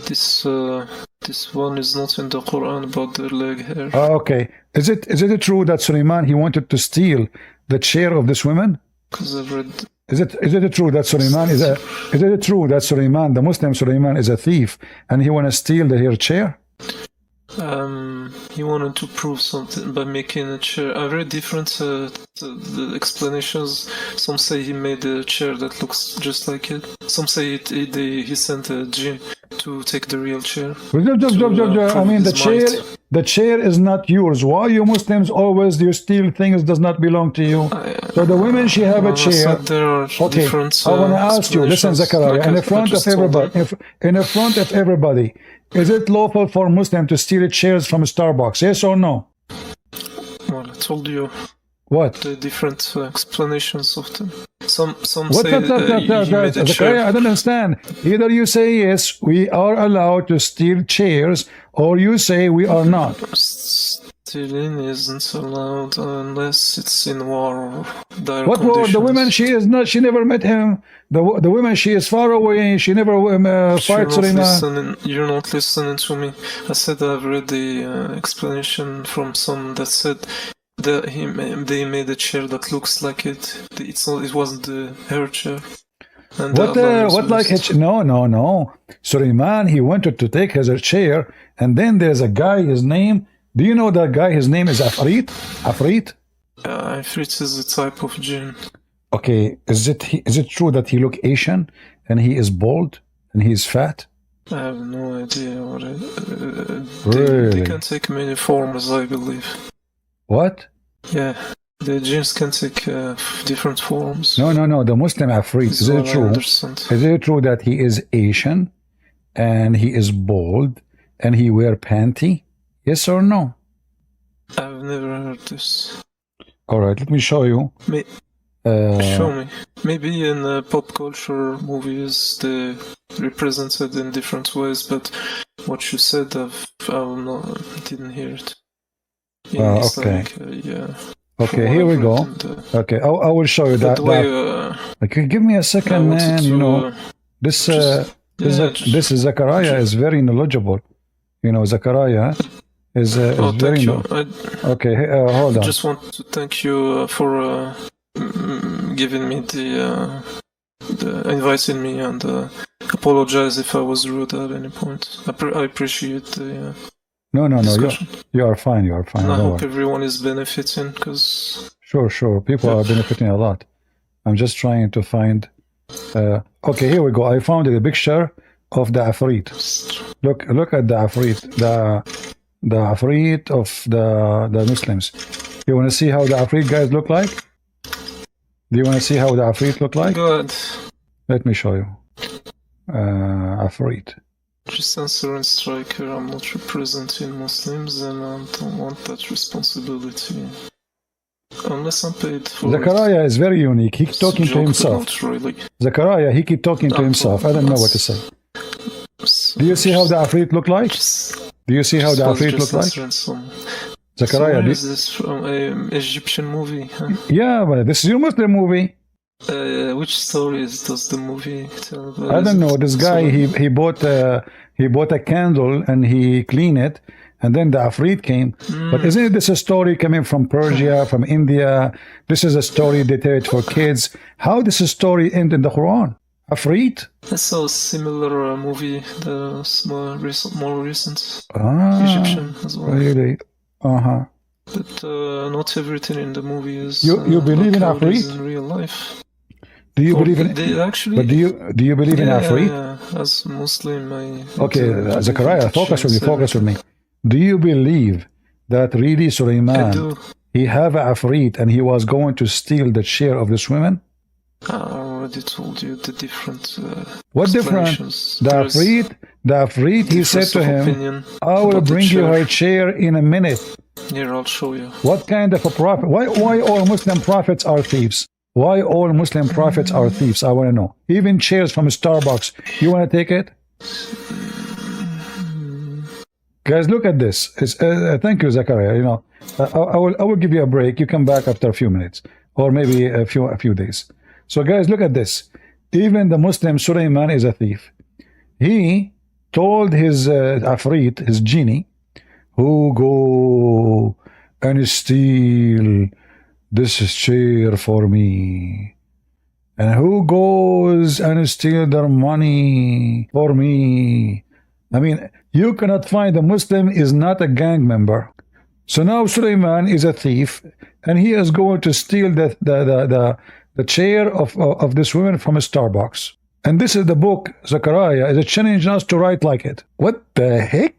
This one is not in the Quran about the leg hair. Okay. Is it true that Sulaiman, he wanted to steal the chair of this woman? Because I've read. Is it true that Sulaiman is it true that Sulaiman, the Muslim Sulaiman, is a thief and he want to steal her chair? He wanted to prove something by making a chair. I read different the explanations. Some say he made a chair that looks just like it. Some say he sent a jinn to take the real chair. I mean, the chair is not yours. Why you Muslims always you steal things does not belong to you? So the women, she have a chair. There are Okay, different. I want to ask you. Listen, Zachariah, Like in I the front of just told everybody, them. in the front of everybody, is it lawful for Muslim to steal chairs from Starbucks? Yes or no? Well, I told you What? the different explanations of them. Some What? say he made a Zachariah, chair. I don't understand. Either you say yes, we are allowed to steal chairs, or you say we are not. Stealing isn't allowed unless it's in war or dire What war? conditions. The woman, she is not. She never met him. The woman, she is far away. She never fights Sulaiman. You're not listening to me. I said I've read the explanation from some that said that they made a chair that looks like it. It wasn't the hair chair. And What like used. no. Sulaiman, he wanted to take his chair, and then there's a guy, his name, do you know that guy, his name is Afrit? Ifrit is a type of jinn. Okay, is it true that he look Asian, and he is bald, and he is fat? I have no idea what Really? they can take many forms, I believe. What? Yeah, the jinns can take different forms. No, the Muslim Afrit. Is it true? Is it true that he is Asian, and he is bald, and he wear panty? Yes or no? I've never heard this. All right, let me show you. Show me. Maybe in pop culture movies they represented in different ways, but what you said, didn't hear it. It's okay. Yeah. Okay, here we go. Okay, I will show you that. Okay, give me a second, man. You know, this is Zachariah is very knowledgeable. You know, Zachariah is very okay. Hold on. I just want to thank you for giving me the inviting me and apologize if I was rude at any point. I appreciate the. No. You are fine. You are fine. I hope everyone is benefiting because. Sure. People are benefiting a lot. I'm just trying to find. Okay, here we go. I found a picture of the Afrit. Look at the Afrit. The Afrit of the Muslims. You want to see how the Afrit guys look like? Do you want to see how the Afrit look like? Go ahead. Let me show you. Afrit. Just answering Striker, I'm not representing Muslims and I don't want that responsibility. Unless I'm paid for Zachariah is very unique. He keeps talking to himself. Really. Zachariah, he keeps talking to himself. I don't know what to say. Do you see how the Afrit look like? Do you see how the Afrit look like? Zachariah, So where is this from? An Egyptian movie? Huh? yeah, but this is your Muslim movie. Which stories does the movie tell about? I don't Is know. it This guy, sort of- he bought a candle and he cleaned it, and then the Afrit came. But isn't this a story coming from Persia, from India? This is a story they tell it for kids. How does a story end in the Quran? Afrit? I saw a similar movie, the more recent Egyptian as well. Really? Uh-huh. But not everything in the movie is. You believe in like how it is Afrit? in real life? Do you believe in? They actually. But do you believe in Afrit? Yeah, as Muslim, I. Okay, Zachariah, focus with me. Do you believe that really I Sulaiman, do. he have a Afrit and he was going to steal the share of this woman? I already told you the different. What different? explanations. The There's Afrit, he said difference to of him, opinion I will about the bring you chair. her chair in a minute. Here, I'll show you. What kind of a prophet? Why all Muslim prophets are thieves? Why all Muslim prophets are thieves? I want to know. Even chairs from Starbucks. You want to take it? Guys, look at this. Thank you, Zachariah. You know, I will give you a break. You come back after a few minutes, or maybe a few days. So, guys, look at this. Even the Muslim Sulaiman is a thief. He told his Afrit, his genie, who go and steal this chair for me, and who goes and steal their money for me. I mean, you cannot find a Muslim is not a gang member. So now Sulaiman is a thief, and he is going to steal the chair of this woman from a Starbucks. And this is the book, Zechariah, is challenging us to write like it. What the heck?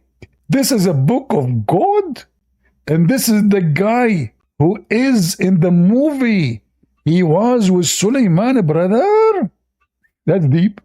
This is a book of God? And this is the guy who is in the movie. He was with Sulaiman, brother. That's deep.